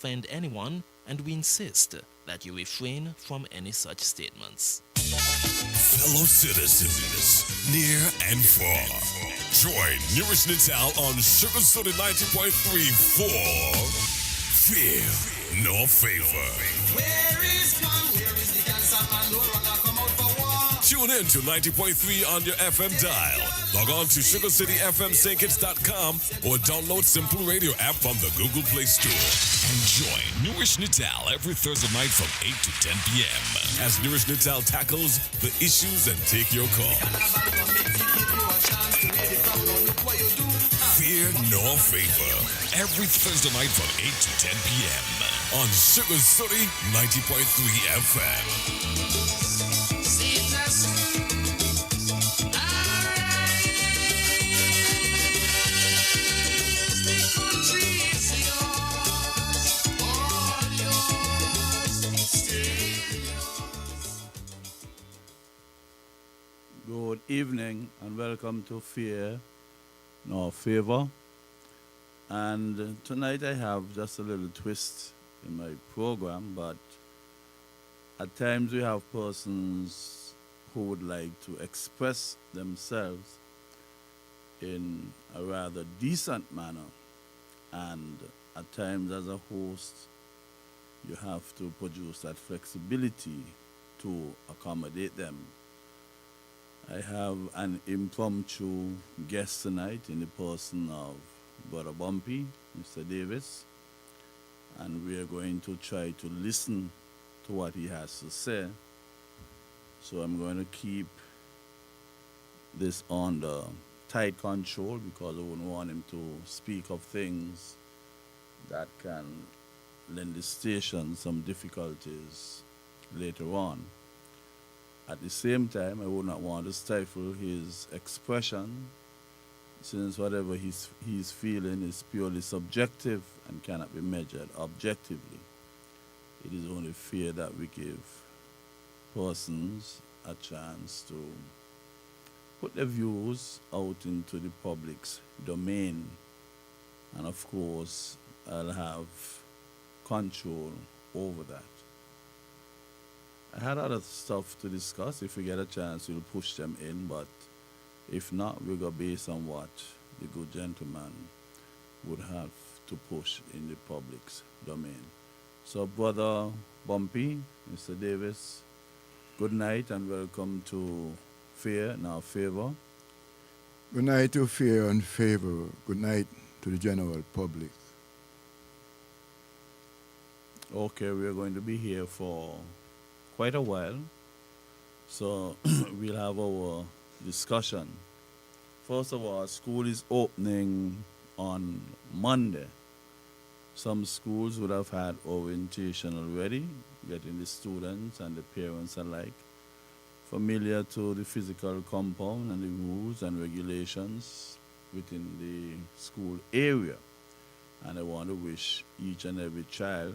offend anyone, and we insist that you refrain from any such statements. Fellow citizens, near and far, join Newrish Nital on Sugar City 90.3 for Fear Nor Favor. Where is one? Where is the cancer man? No runner come out for war. Tune in to 90.3 on your FM dial. Log on to SugarCityFMSankits.com or download Simple Radio app from the Google Play Store. And join Newrish Nital every Thursday night from 8 to 10 p.m. as Newrish Nital tackles the issues and take your call. Fear Nor Favor. Every Thursday night from 8 to 10 p.m. on Sugar City 90.3 FM. Good evening and welcome to Fear Nor Favor. And tonight I have just a little twist in my program, but at times we have persons who would like to express themselves in a rather decent manner. And at times as a host, you have to produce that flexibility to accommodate them. I have an impromptu guest tonight in the person of Brother Bumpy, Mr. Davis, and we are going to try to listen to what he has to say. So I'm going to keep this under tight control because I wouldn't want him to speak of things that can lend the station some difficulties later on. At the same time, I would not want to stifle his expression, since whatever he's feeling is purely subjective and cannot be measured objectively. It is only fair that we give persons a chance to put their views out into the public's domain. And of course, I'll have control over that. I had other stuff to discuss. If we get a chance, we'll push them in, but if not, we'll go based on what the good gentleman would have to push in the public's domain. So, Brother Bumpy, Mr. Davis, good night and welcome to Fear Nor Favor. Good night to Fear and Favor. Good night to the general public. Okay, we're going to be here for quite a while, so we'll have our discussion. First of all, school is opening on Monday. Some schools would have had orientation already, getting the students and the parents alike familiar to the physical compound and the rules and regulations within the school area. And I want to wish each and every child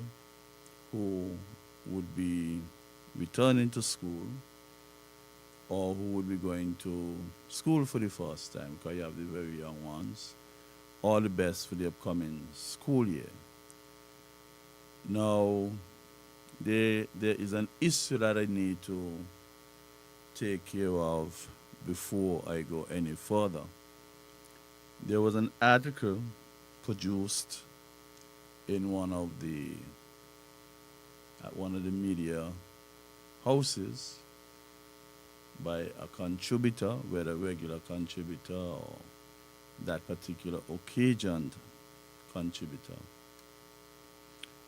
who would be returning to school or who would be going to school for the first time, because you have the very young ones, all the best for the upcoming school year. Now, there is an issue that I need to take care of before I go any further. There was an article produced in one of the media houses by a contributor, whether a regular contributor or that particular occasioned contributor.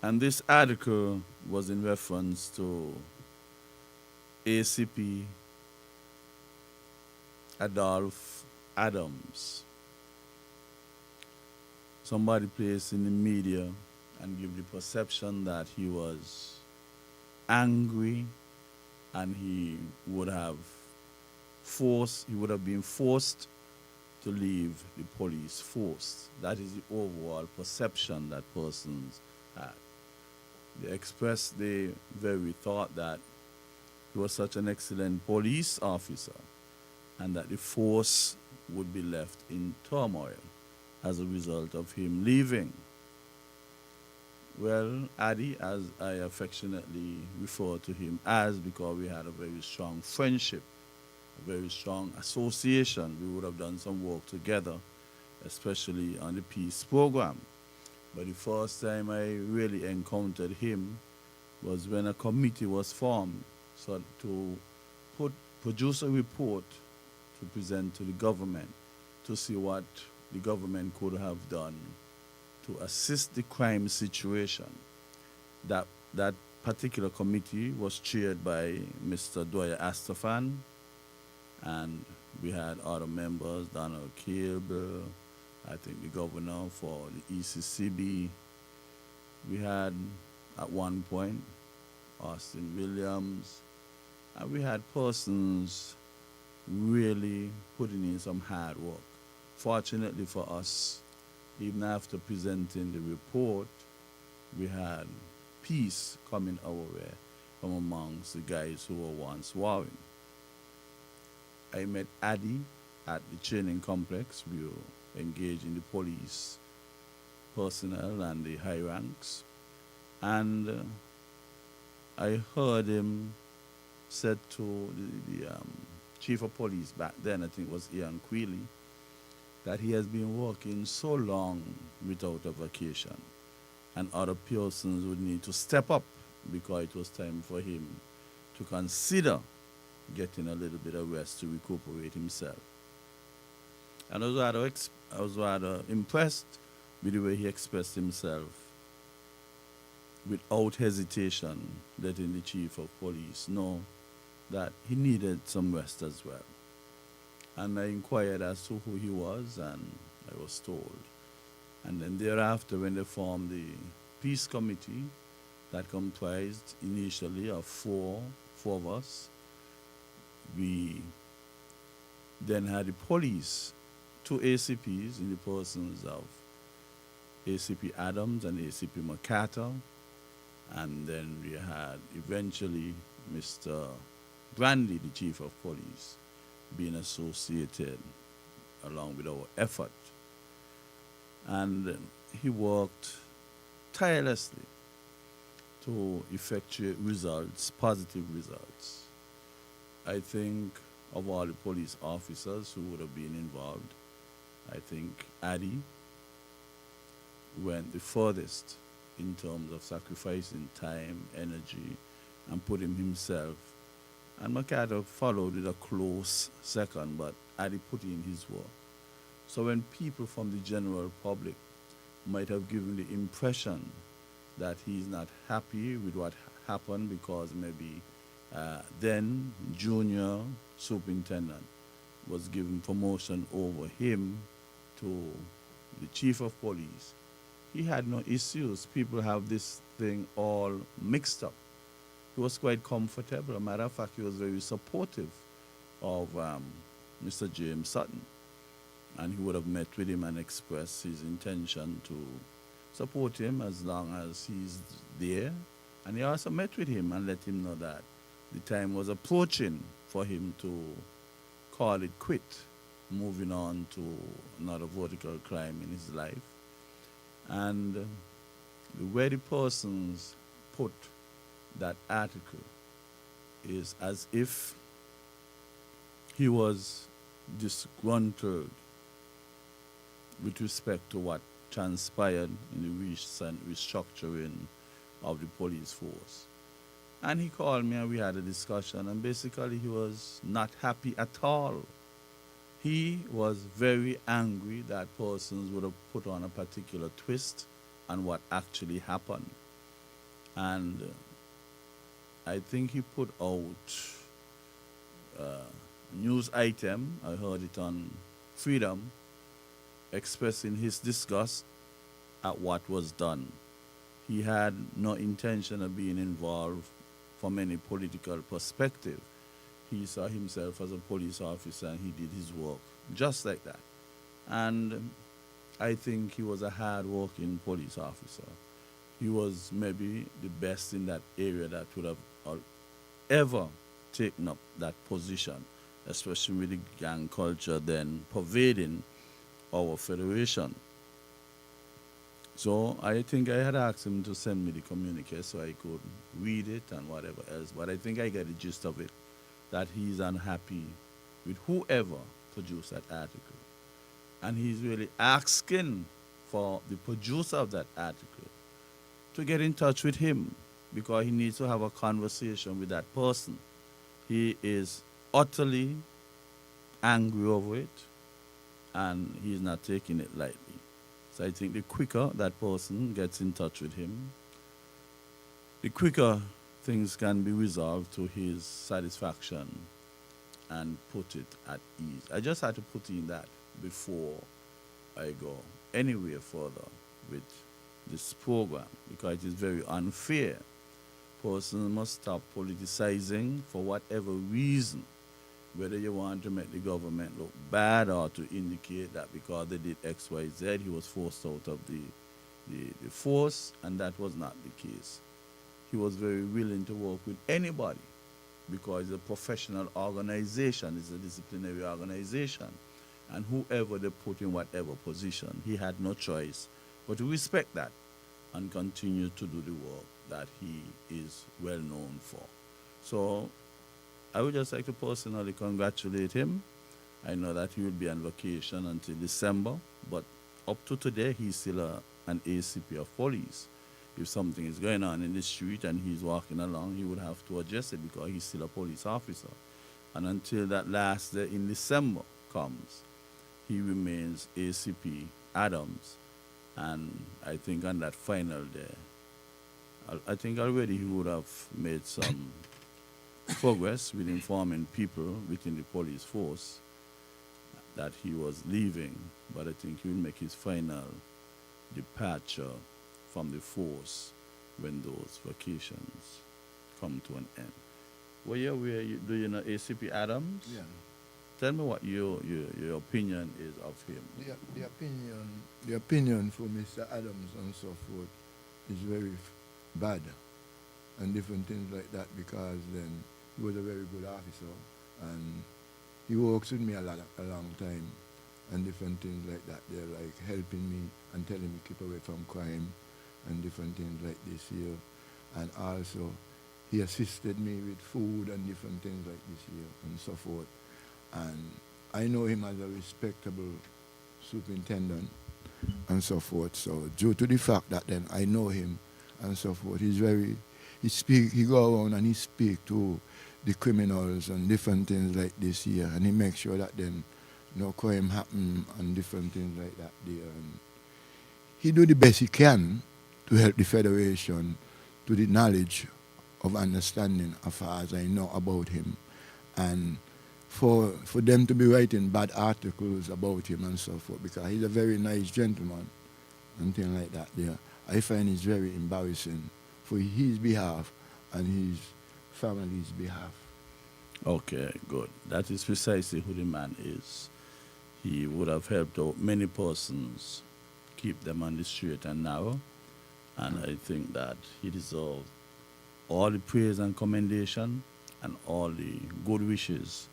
And this article was in reference to ACP Adolph Adams. Somebody placed in the media and give the perception that he was angry and he would have been forced to leave the police force. That is the overall perception that persons had. They expressed the very thought that he was such an excellent police officer and that the force would be left in turmoil as a result of him leaving. Well, Addy, as I affectionately refer to him as, because we had a very strong friendship, a very strong association. We would have done some work together, especially on the peace program. But the first time I really encountered him was when a committee was formed so to produce a report to present to the government to see what the government could have done to assist the crime situation. That particular committee was chaired by Mr. Dwyer Astafan, and we had other members, Donald Cable, I think the governor for the ECCB. We had at one point Austin Williams, and we had persons really putting in some hard work. Fortunately for us, even after presenting the report, we had peace coming our way from amongst the guys who were once warring. I met Addy at the training complex. We were engaged in the police personnel and the high ranks. And I heard him said to the chief of police back then, I think it was Ian Quealy, that he has been working so long without a vacation, and other persons would need to step up because it was time for him to consider getting a little bit of rest to recuperate himself. And I was rather impressed with the way he expressed himself without hesitation, letting the chief of police know that he needed some rest as well. And I inquired as to who he was, and I was told. And then thereafter, when they formed the peace committee that comprised initially of four of us, we then had the police, two ACPs in the persons of ACP Adams and ACP McCarter, and then we had eventually Mr. Brandy, the chief of police, being associated along with our effort. And he worked tirelessly to effectuate results, positive results. I think of all the police officers who would have been involved, I think Addy went the furthest in terms of sacrificing time, energy, and putting himself. And McAdoo followed with a close second, but Addy put in his work. So when people from the general public might have given the impression that he's not happy with what happened because maybe then junior superintendent was given promotion over him to the chief of police, he had no issues. People have this thing all mixed up. He was quite comfortable. As a matter of fact, he was very supportive of Mr. James Sutton. And he would have met with him and expressed his intention to support him as long as he's there. And he also met with him and let him know that the time was approaching for him to call it quit, moving on to another vertical climb in his life. And the way the persons put that article is as if he was disgruntled with respect to what transpired in the recent restructuring of the police force. And he called me and we had a discussion, and basically he was not happy at all. He was very angry that persons would have put on a particular twist on what actually happened. And I think he put out a news item, I heard it on Freedom, expressing his disgust at what was done. He had no intention of being involved from any political perspective. He saw himself as a police officer and he did his work just like that. And I think he was a hard-working police officer. He was maybe the best in that area that would have ever taken up that position, especially with the gang culture then pervading our federation. So I think I had asked him to send me the communique so I could read it and whatever else. But I think I get the gist of it that he's unhappy with whoever produced that article. And he's really asking for the producer of that article to get in touch with him because he needs to have a conversation with that person. He is utterly angry over it and he's not taking it lightly. So I think the quicker that person gets in touch with him, the quicker things can be resolved to his satisfaction and put it at ease. I just had to put in that before I go anywhere further with this program because it is very unfair. Persons must stop politicizing for whatever reason, whether you want to make the government look bad or to indicate that because they did X, Y, Z, he was forced out of the force, and that was not the case. He was very willing to work with anybody because it's a professional organization, it's a disciplinary organization. And whoever they put in whatever position, he had no choice but to respect that and continue to do the work that he is well known for. So I would just like to personally congratulate him. I know that he will be on vacation until December, but up to today, he's still an ACP of police. If something is going on in the street and he's walking along, he would have to adjust it because he's still a police officer. And until that last day in December comes, he remains ACP Adams. And I think on that final day, I think already he would have made some progress with informing people within the police force that he was leaving, but I think he will make his final departure from the force when those vacations come to an end. Well, yeah, do you know ACP Adams? Yeah. Tell me what your opinion is of him. The opinion for Mr. Adams and so forth is very bad and different things like that because then he was a very good officer and he works with me a long time and different things like that. They're like helping me and telling me keep away from crime and different things like this here. And also he assisted me with food and different things like this here and so forth. And I know him as a respectable superintendent and so forth. So due to the fact that then I know him and so forth, he go around and he speak to the criminals and different things like this here, and he makes sure that then no crime happen and different things like that there. And he do the best he can to help the Federation to the knowledge of understanding as far as I know about him. And for them to be writing bad articles about him and so forth, because he's a very nice gentleman and things like that there, I find it's very embarrassing for his behalf and his family's behalf. Okay, good. That is precisely who the man is. He would have helped out many persons, keep them on the straight and narrow, and I think that he deserves all the praise and commendation and all the good wishes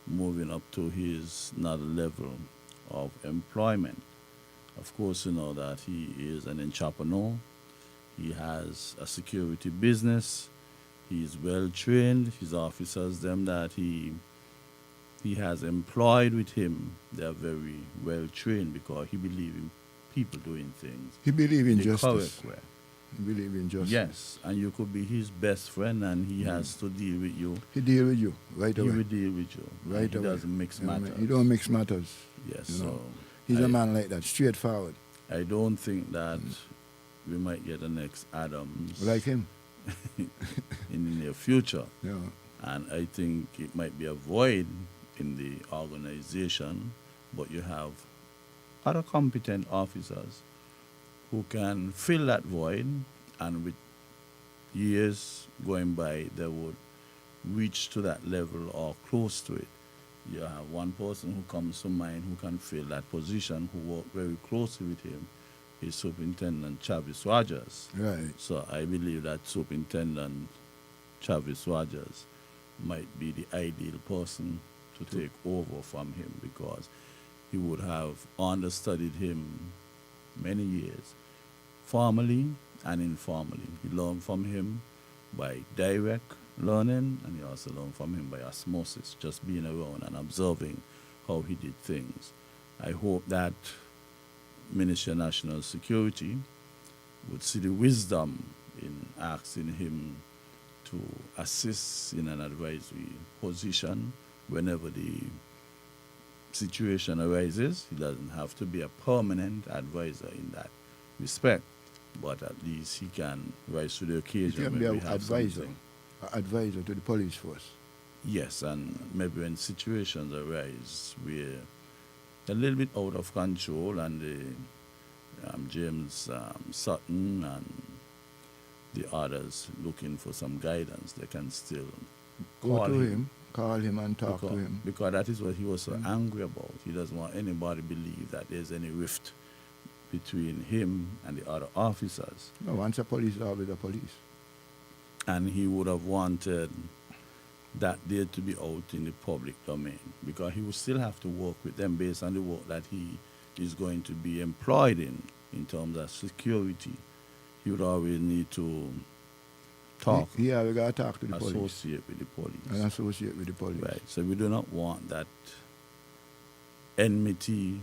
moving up to his another level of employment. Of course, you know that he is an entrepreneur. He has a security business. He's well trained. His officers, them that he has employed with him, they are very well trained because he believes in people doing things He believes in the justice. correct way. He believes in justice. Yes, and you could be his best friend, and he has to deal with you. He deal with you right He away. will deal with you. Right And he away. doesn't mix You know what I mean? matters. He don't mix matters. Yes, you know. so He's I- a man like that, straightforward, I don't think that we might get the next Adams like him. in the near future. You know. And I think it might be a void in the organization, but you have other competent officers who can fill that void, and with years going by, they would reach to that level or close to it. You have one person who comes to mind who can fill that position, who worked very closely with him, is Superintendent Chavis Rogers. Right. So I believe that Superintendent Chavis Rogers might be the ideal person to take over from him because he would have understudied him many years. formally and informally. He learned from him by direct learning, and he also learned from him by osmosis, just being around and observing how he did things. I hope that Ministry of National Security would see the wisdom in asking him to assist in an advisory position whenever the situation arises. He doesn't have to be a permanent advisor in that respect, but at least he can rise to the He occasion can when be we an have advisor, something. advisor to the police force. Yes, and maybe when situations arise where a little bit out of control, and James Sutton and the others looking for some guidance, they can still Go to him, call him and talk because, to him. because that is what he was so angry about. He doesn't want anybody to believe that there's any rift between him and the other officers. No, once a police law with the police. And he would have wanted that there to be out in the public domain, because he would still have to work with them based on the work that he is going to be employed in terms of security. He would always need to talk, Yeah, we got to talk to the police. associate with the police. And associate with the police. Right. So we do not want that enmity,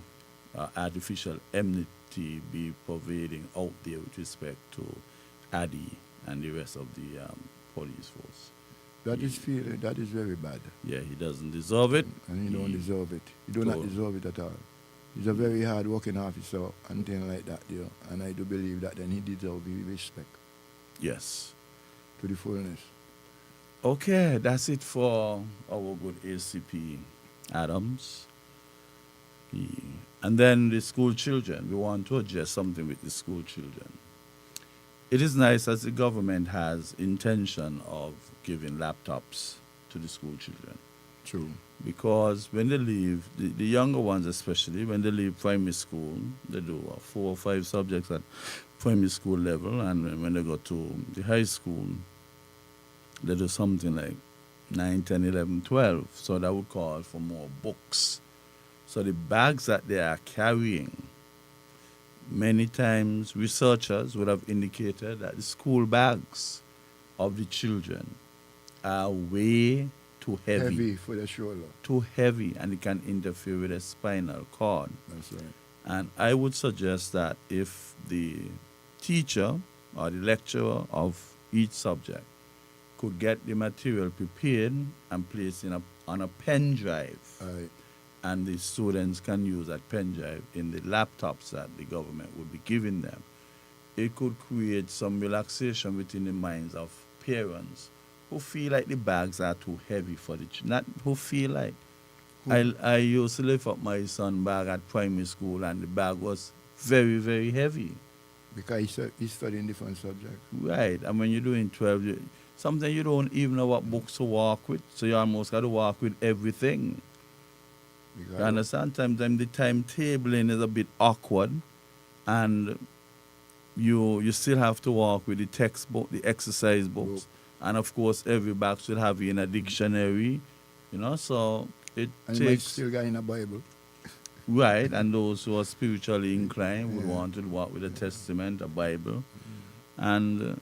artificial enmity, be pervading out there with respect to Addy and the rest of the police force. That is very bad. Yeah, he doesn't deserve it. And he don't deserve it. He do not So- deserve it at all. He's a very hard working officer and things like that there. And I do believe that then he deserves the respect Yes. to the fullness. Okay, that's it for our good ACP Adams. And then the school children. We want to address something with the school children. It is nice as the government has intention of giving laptops to the school children, True. because when they leave, the younger ones especially, when they leave primary school, they do 4 or 5 subjects at primary school level, and when they go to the high school, they do something like 9, 10, 11, 12. So that would call for more books. So the bags that they are carrying, many times researchers would have indicated that the school bags of the children are way too Heavy for the shoulder. too heavy, and it can interfere with the spinal cord. That's right. And I would suggest that if the teacher or the lecturer of each subject could get the material prepared and placed on a pen drive, Right. and the students can use that pen drive in the laptops that the government would be giving them, it could create some relaxation within the minds of parents who feel like the bags are too heavy for the not who feel like I used to lift up my son bag at primary school, and the bag was very, very heavy. Because he's studying different subjects. Right. And when you're doing 12, sometimes you don't even know what books to walk with, so you almost got to walk with everything. Because You understand? Sometimes the timetabling is a bit awkward, and you still have to walk with the textbook, the exercise books, and of course every bag should have in a dictionary, so it and you might takes still got in a Bible. right. And those who are spiritually inclined would want to walk with a Testament, a Bible, and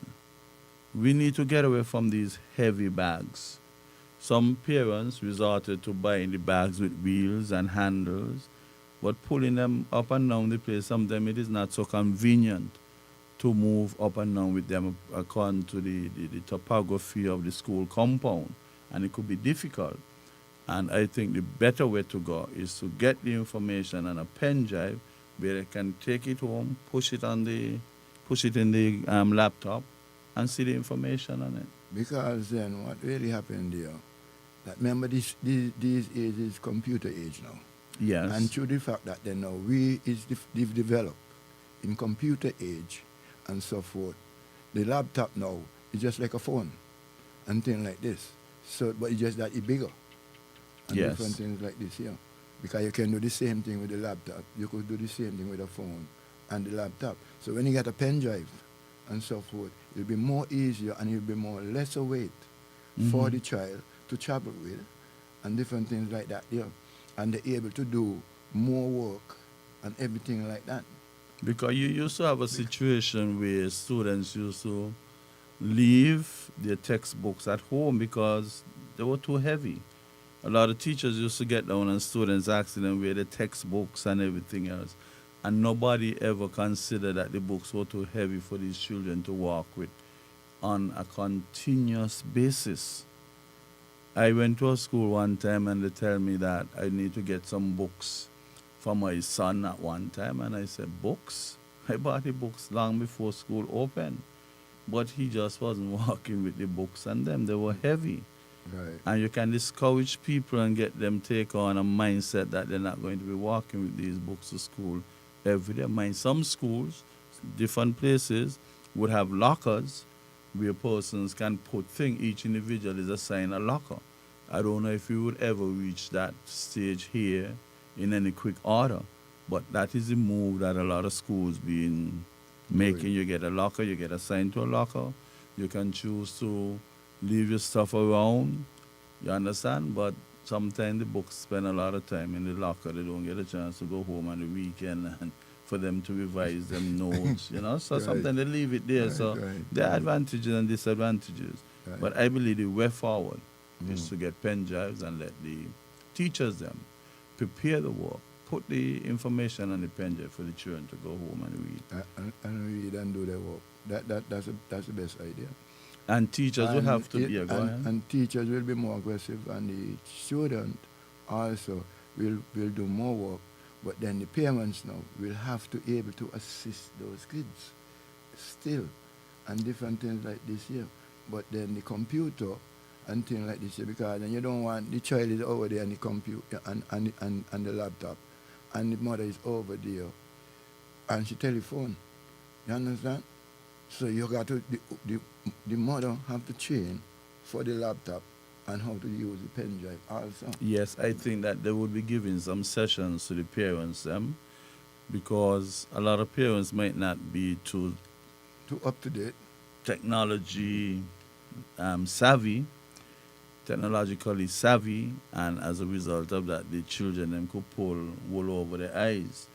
we need to get away from these heavy bags. Some parents resorted to buying the bags with wheels and handles, but pulling them up and down the place, sometimes it is not so convenient to move up and down with them according to the topography of the school compound, and it could be difficult. And I think the better way to go is to get the information on a pen drive where they can take it home, push it in the laptop, and see the information on it. Because then what really happened there, that remember these age is computer age now. Yes. And through the fact that then now they've developed in computer age and so forth, the laptop now is just like a phone and things like this. So, but it's just that it's bigger. And Yes. different things like this here. Because you can do the same thing with the laptop. You could do the same thing with a phone and the laptop. So when you get a pen drive and so forth, it'll be more easier and it'll be more lesser weight for the child to travel with and different things like that there. And they're able to do more work and everything like that. Because you used to have a situation where students used to leave their textbooks at home because they were too heavy. A lot of teachers used to get down on students asking them where the textbooks and everything else. And nobody ever considered that the books were too heavy for these children to walk with on a continuous basis. I went to a school one time and they tell me that I need to get some books for my son at one time. And I said, books? I bought the books long before school opened. But he just wasn't walking with the books and them. They were heavy. Right. And you can discourage people and get them take on a mindset that they're not going to be walking with these books to school every day. Mind some schools, different places would have lockers where persons can put things. Each individual is assigned a locker. I don't know if we would ever reach that stage here in any quick order, but that is the move that a lot of schools been making. You get a locker, you get assigned to a locker. You can choose to leave your stuff around, you understand? But sometimes the books spend a lot of time in the locker. They don't get a chance to go home on the weekend and for them to revise them notes, you know? So Right. sometimes they leave it there. Right, So right, there are right. advantages and disadvantages. Right. But I believe the way forward is to get pen drives and let the teachers them prepare the work, put the information on the pen drive for the children to go home and read. And read and do their work. That's the best idea. And teachers will And have to it- be, go ahead. and teachers will be more aggressive, and the student also will do more work. But then the parents now will have to able to assist those kids still, and different things like this here. But then the computer and things like this here, because then you don't want the child is over there on the computer and the laptop, and the mother is over there, and she telephone. You understand? So you got to the mother have to train for the laptop and how to use the pen drive also. Yes, I think that they would be giving some sessions to the parents, because a lot of parents might not be too To up to date. technology savvy, technologically savvy, and as a result of that, the children them could pull wool over their eyes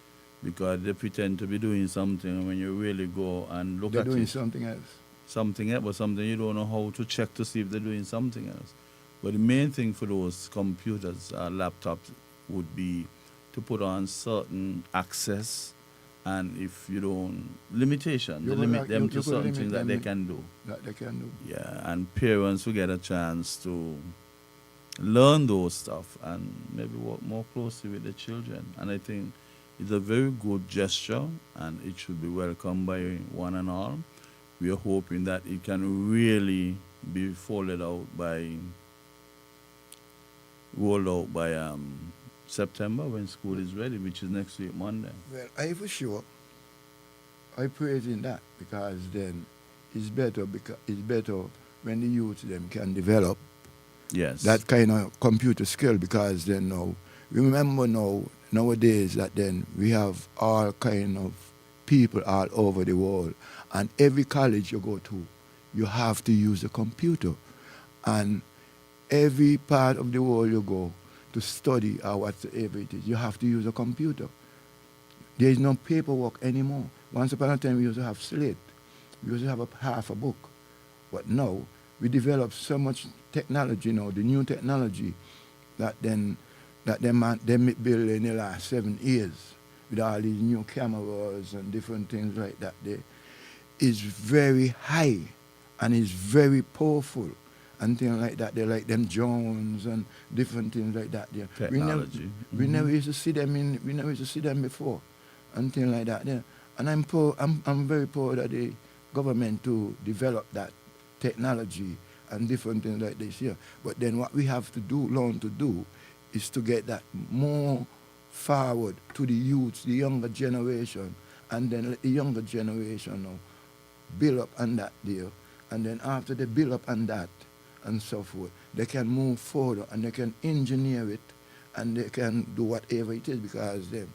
because they pretend to be doing something, and when you really go and look They're at doing it, something else. something else, but something you don't know how to check to see if they're doing something else. But the main thing for those computers, laptops, would be to put on certain access, and if you don't, limitation, You to will limit like- them you to could something limit that them they in- can do. That they can do. Yeah, and parents will get a chance to learn those stuff and maybe work more closely with the children. And I think it's a very good gesture, and it should be welcomed by one and all. We are hoping that it can really be rolled out by September when school is ready, which is next week, Monday. Well, I for sure, I praise in that, because then it's better when the youth them can develop Yes. that kind of computer skill, because then now, remember nowadays that then we have all kind of people all over the world, and every college you go to, you have to use a computer, and every part of the world you go to study or whatever it is, you have to use a computer. There is no paperwork anymore. Once upon a time we used to have slate, we used to have half a book, but now we develop so much technology now, the new technology that them build in the last 7 years with all these new cameras and different things like that. They is very high and is very powerful and things like that. They like them drones and different things like that. There. Technology. We never used to see them we never used to see them before and things like that. There. And I'm very proud of the government to develop that technology and different things like this here. But then what we have to learn to do, is to get that more forward to the youth, the younger generation, and then let the younger generation now build up on that deal. And then after they build up on that and so forth, they can move further and they can engineer it and they can do whatever it is, because then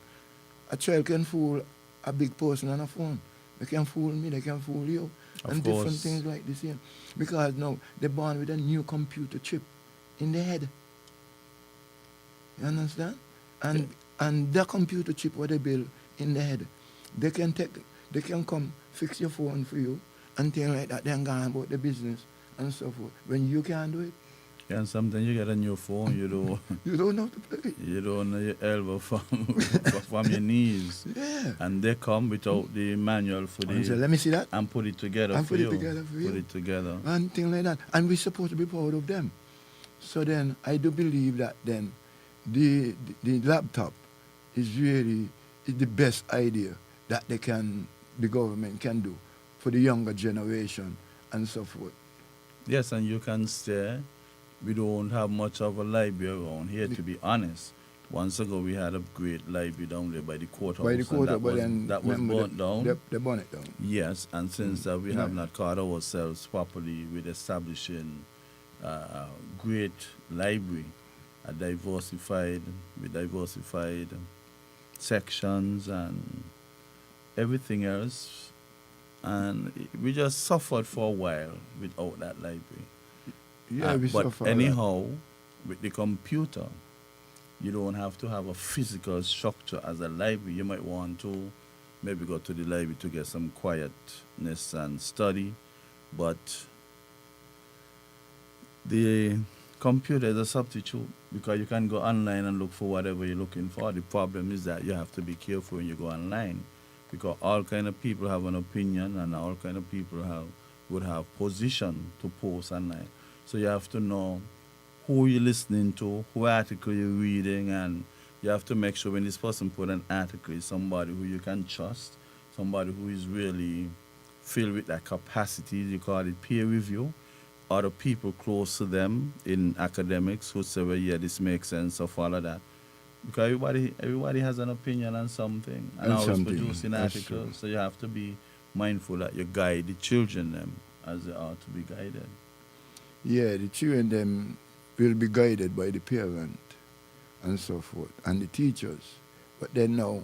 a child can fool a big person on a phone. They can fool me, they can fool you, Of and different course. things like this here. Because now they're born with a new computer chip in their head. You understand? And that computer chip what they build in the head, They can come fix your phone for you and things like that. Then go on about the business and so forth. When you can't do it, Yeah, and sometimes you get a new phone, you don't you don't know how to play it. you don't know your elbow from your knees. Yeah. And they come without the manual for And say, the let me see that. and put it together And for put it you. together for you. Put it together. And things like that. And we're supposed to be proud of them. So then I do believe that then the laptop is really is the best idea that the government can do for the younger generation and so forth. Yes, and you can stay. We don't have much of a library around here, to be honest. Once ago, we had a great library down there by the courthouse. By the quarter, and but then that was remember burnt down. They burn it down. Yes, and since we have Right. not caught ourselves properly with establishing a great library, with diversified sections and everything else, and we just suffered for a while without that library. Yeah, we But suffer a lot. anyhow, with the computer, you don't have to have a physical structure as a library. You might want to maybe go to the library to get some quietness and study, but the computer is a substitute because you can go online and look for whatever you're looking for. The problem is that you have to be careful when you go online because all kind of people have an opinion and all kind of people would have position to post online. So you have to know who you're listening to, who article you're reading, and you have to make sure when this person put an article is somebody who you can trust, somebody who is really filled with that capacity. You call it peer review. Other people close to them in academics who say, well, yeah, this makes sense of all of that. Because everybody has an opinion on something and always something, producing that's articles. true. So you have to be mindful that you guide the children them as they are to be guided. Yeah, the children them will be guided by the parent and so forth, and the teachers. But then now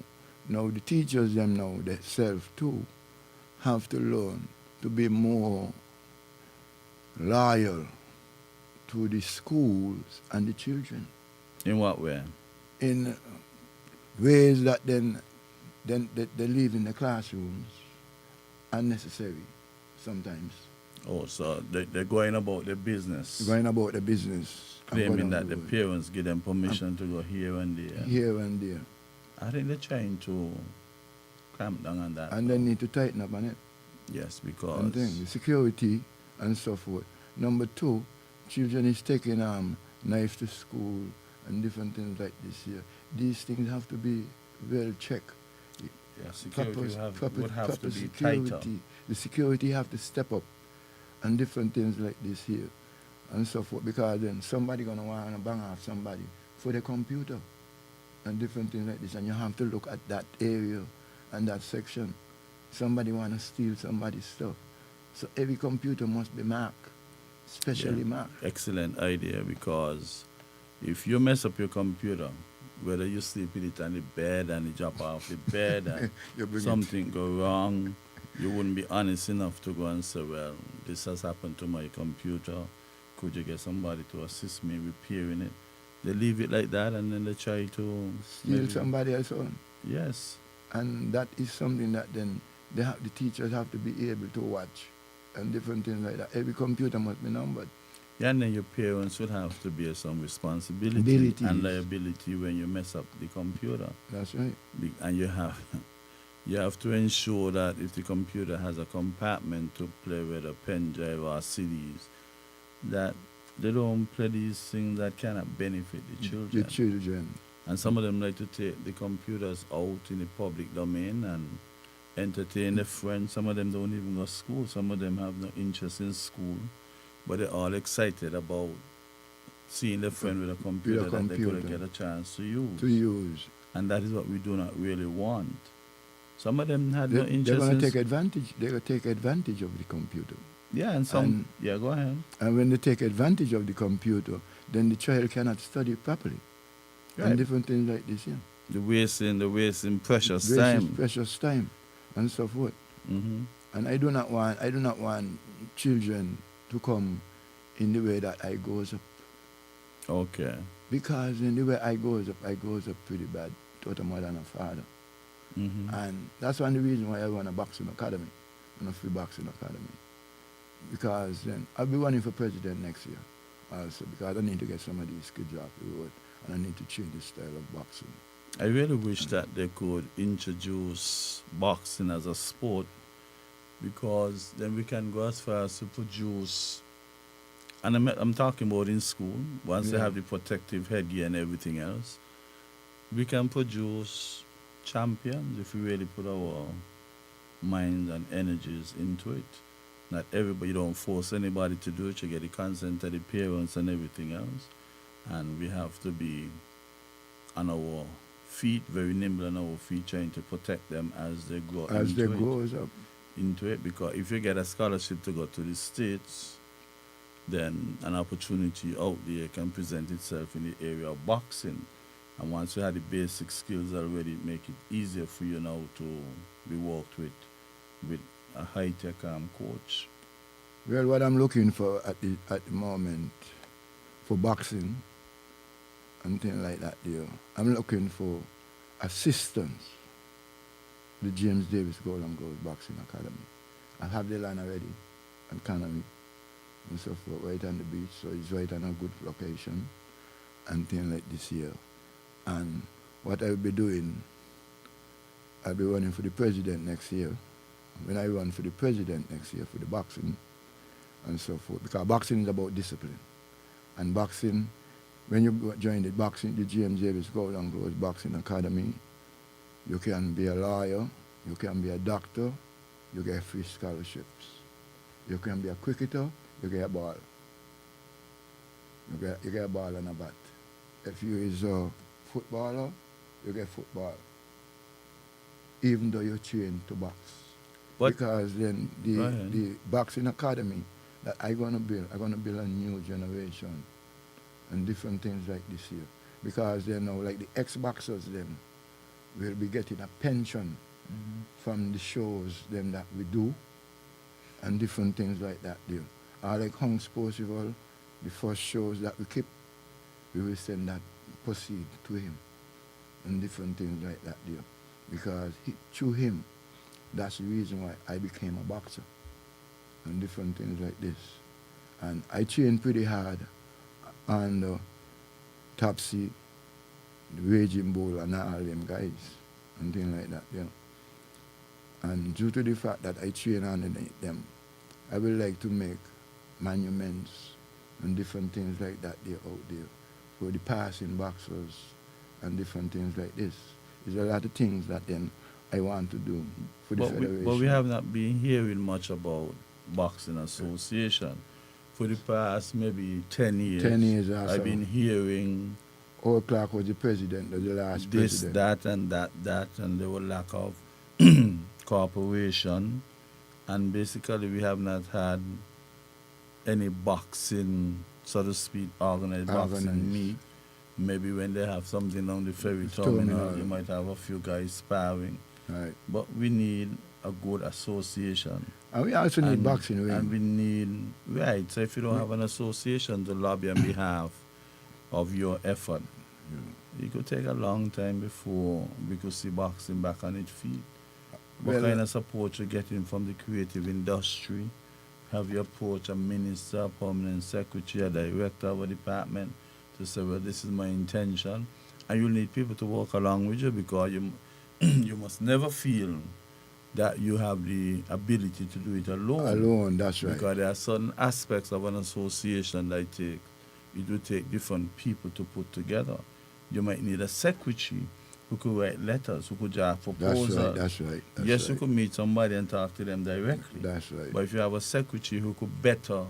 the teachers them now themselves too have to learn to be more loyal to the schools and the children In what way? in ways that then they live in the classrooms unnecessary sometimes. Oh, so they're going about their business, Going about the business. and claiming going that on the road. parents give them permission to go here and there. Here and there. I think they're trying to clamp down on that. And they need to tighten up on it. Yes, because And then the security and so forth. Number two, children is taking knives to school and different things like this here. These things have to be well checked. yeah, security would have to be security. tighter. The security have to step up and different things like this here and so forth, because then somebody gonna want to bang off somebody for the computer and different things like this, and you have to look at that area and that section. Somebody want to steal somebody's stuff, so every computer must be marked, specially Yeah. marked. Excellent idea, because if you mess up your computer, whether you sleep with it on the bed and you drop off the bed and You bring it. something go wrong, you wouldn't be honest enough to go and say, well, this has happened to my computer. Could you get somebody to assist me repairing it? They leave it like that and then they try to Steal maybe- somebody else's own. Yes. And that is something that then the teachers have to be able to watch and different things like that. Every computer must be numbered. Yeah, and then your parents would have to bear some responsibility Abilities. and liability when you mess up the computer. That's right. And you have to ensure that if the computer has a compartment to play with a pen drive or CDs, that they don't play these things that cannot benefit the children. The children. And some of them like to take the computers out in the public domain and entertain their friends. Some of them don't even go to school. Some of them have no interest in school, but they're all excited about seeing their friend with a computer that they could computer. get a chance to use. To use. And that is what we do not really want. Some of them had no They're interest going in to take advantage. They're going to take advantage of the computer. Yeah, and some. and- yeah, go ahead. And when they take advantage of the computer, then the child cannot study properly. Right. And different things like this, yeah. The wasting precious Wastes time. precious time and so forth. Mm-hmm. And I do not want children to come in the way that I goes up. Okay. Because in the way I goes up pretty bad to a mother and a father. And that's one of the reasons why I run a boxing academy, and a free boxing academy. Because then I'll be running for president next year also, because I need to get some of these kids off the road, and I need to change the style of boxing. I really wish that they could introduce boxing as a sport, because then we can go as far as to produce, and I'm talking about in school, once they Yeah. have the protective headgear and everything else, we can produce champions if we really put our minds and energies into it. Not everybody, you don't force anybody to do it, you get the consent of the parents and everything else. And we have to be on our feet, very nimble on our feet, trying to protect them as they grow As into they it. grows up. Into it, because if you get a scholarship to go to the States, then an opportunity out there can present itself in the area of boxing. And once you have the basic skills already, it make it easier for you now to be worked with a high-tech coach. Well, what I'm looking for at the moment for boxing and things like that there, I'm looking for assistance. The James Davis Golden Girls Boxing Academy. I have the land already, academy and so forth, right on the beach, so it's right on a good location and things like this here. And what I'll be doing, I'll be running for the president next year. When I run for the president next year for the boxing and so forth, because boxing is about discipline. And boxing, when you join the boxing, the James Davis Golden Girls Boxing Academy, you can be a lawyer, you can be a doctor, you get free scholarships. You can be a cricketer, you get a ball. You get a ball and a bat. If you is a footballer, you get football. Even though you're trained to box. But- because then Go ahead. the boxing academy that I'm gonna build a new generation and different things like this here. Because they know, like the ex-boxers them will be getting a pension from the shows them that we do and different things like that there. Or like Hung Sports Festival, the first shows that we keep, we will send that proceed to him and different things like that there. Because through him, that's the reason why I became a boxer and different things like this. And I trained pretty hard on the Topsy, the Raging Bull, and all them guys and things like that, you know. And due to the fact that I train underneath them, I would like to make monuments and different things like that there out there for the passing boxers and different things like this. There's a lot of things that then I want to do for the federation. But we have not been hearing much about boxing association. For the past maybe 10 years, 10 years or so. I've been hearing Old Clark was the president, the last this, president. that, and there were lack of cooperation. And basically, we have not had any boxing, so to speak, organized boxing meet. Maybe when they have something on the ferry terminal, you might have a few guys sparring. Right. But we need a good association. And we also need boxing And ring. we need, right, so if you don't have an association to lobby on behalf of your effort, it could take a long time before we could see boxing back on its feet. What Well, kind of support you're getting from the creative industry? Have you approached a minister, permanent secretary, a director of a department to say, well, this is my intention? And you need people to work along with you, because you, you must never feel that you have the ability to do it alone. Alone, that's right. Because there are certain aspects of an association that it will take different people to put together. You might need a secretary who could write letters, who could draft proposals. That's right. Yes, you could meet somebody and talk to them directly. That's right. But if you have a secretary who could better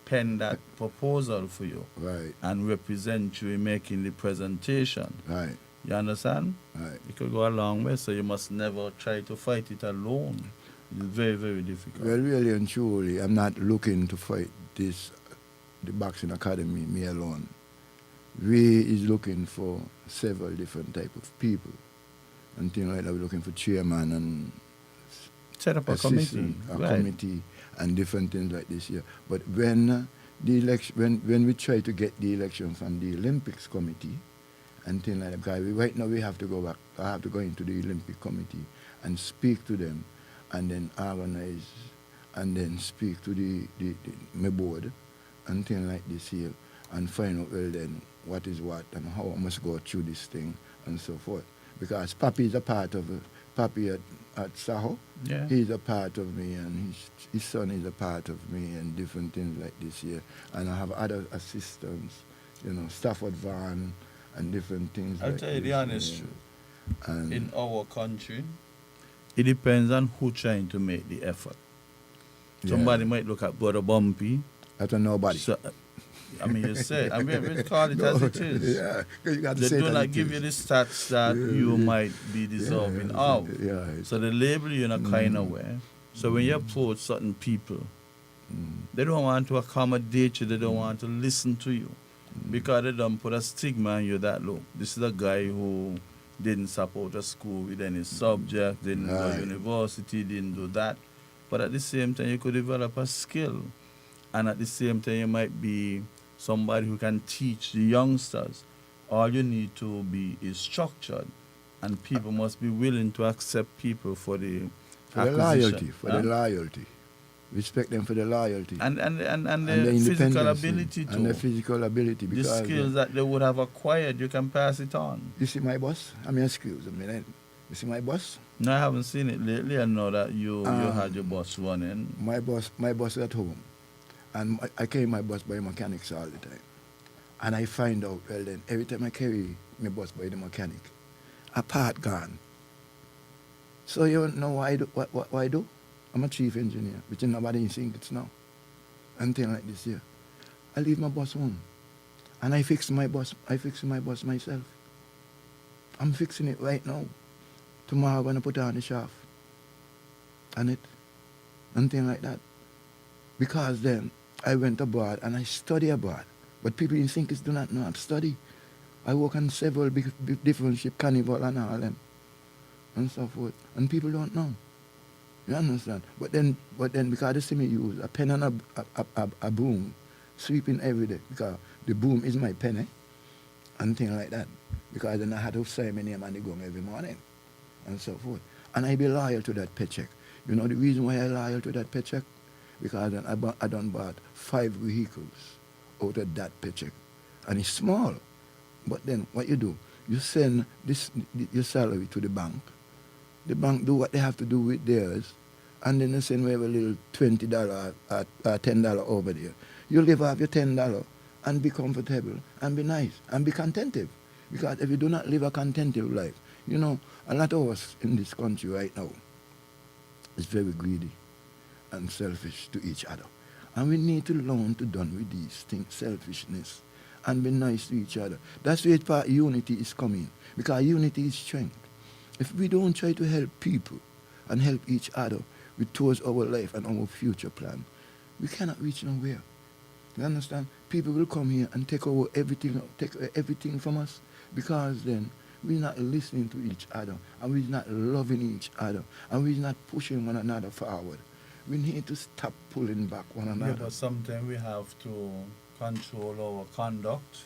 pen that proposal for you Right, and represent you in making the presentation, right, you understand? right. It could go a long way, so you must never try to fight it alone. It's very, very difficult. Well, really and truly, I'm not looking to fight the boxing academy, me alone. We is looking for several different type of people. And things like that, we're looking for chairman and Set up a committee. assistant, a right. committee and different things like this here. But when the election, when we try to get the election from the Olympics committee and things like that. Because right now we have to go back. I have to go into the Olympic Committee and speak to them, and then organize, and then speak to my board, and things like this here, and find out well then what is what and how I must go through this thing and so forth. Because Papi is a part of Papi at Saho. Yeah. He's a part of me, and his son is a part of me, and different things like this here. And I have other assistants, Stafford Van, and different things. I'll like tell you the this, honest yeah. truth. And In our country, it depends on who trying to make the effort. Yeah. Somebody might look at Brother Bumpy. that's a nobody. So, I mean, you said, I mean, we call it as it is. Yeah, 'cause you got to They say do it as not it give is. you the stats that Yeah, you yeah. might be deserving yeah, of. Yeah. So they label you in a kind of way. So when you approach certain people, they don't want to accommodate you, they don't want to listen to you. Because they don't put a stigma on you that, look, this is a guy who didn't support a school with any subject, didn't go Right. to university, didn't do that. But at the same time, you could develop a skill. And at the same time, you might be somebody who can teach the youngsters. All you need to be is structured. And people must be willing to accept people for the For the acquisition. loyalty, the loyalty. Respect them for the loyalty. And the the physical independence ability and the too. physical ability. The Because skills that they would have acquired, you can pass it on. you see my boss? I mean, excuse me. You see my boss? No, I haven't seen it lately. I know that you Ah. had your bus running. My boss is at home, and I carry my bus by mechanics all the time. And I find out, well then, every time I carry my bus by the mechanic, a part gone. So you know what I do? What I do? I'm a chief engineer, which nobody think it's now. And things like this here. I leave my bus home, and I fix my bus. I fix my bus myself. I'm fixing it right now. Tomorrow I'm gonna put on the shaft, and things like that. Because then I went abroad and I study abroad. But people in Sinkers do not know how to study. I work on several different ship, Carnival and all them, and so forth. And people don't know. You understand? But then because they see me use a pen and a broom, sweeping every day, because the broom is my penny, and things like that. Because then I had to say my name and the gong every morning, and so forth. And I be loyal to that paycheck. You know the reason why I loyal to that paycheck? Because then I done bought 5 vehicles out of that paycheck. And it's small. But then what you do, you send your salary to the bank. The bank do what they have to do with theirs, and then they send me a little $20 or $10 over there. You live off your $10 and be comfortable and be nice and be contented. Because if you do not live a contented life, a lot of us in this country right now is very greedy and selfish to each other. And we need to learn to done with these things, selfishness, and be nice to each other. That's where part unity is coming, because unity is strength. If we don't try to help people and help each other towards our life and our future plan, we cannot reach nowhere. You understand? People will come here and take everything from us, because then we're not listening to each other, and we're not loving each other, and we're not pushing one another forward. We need to stop pulling back one Yeah, another. but sometimes we have to control our conduct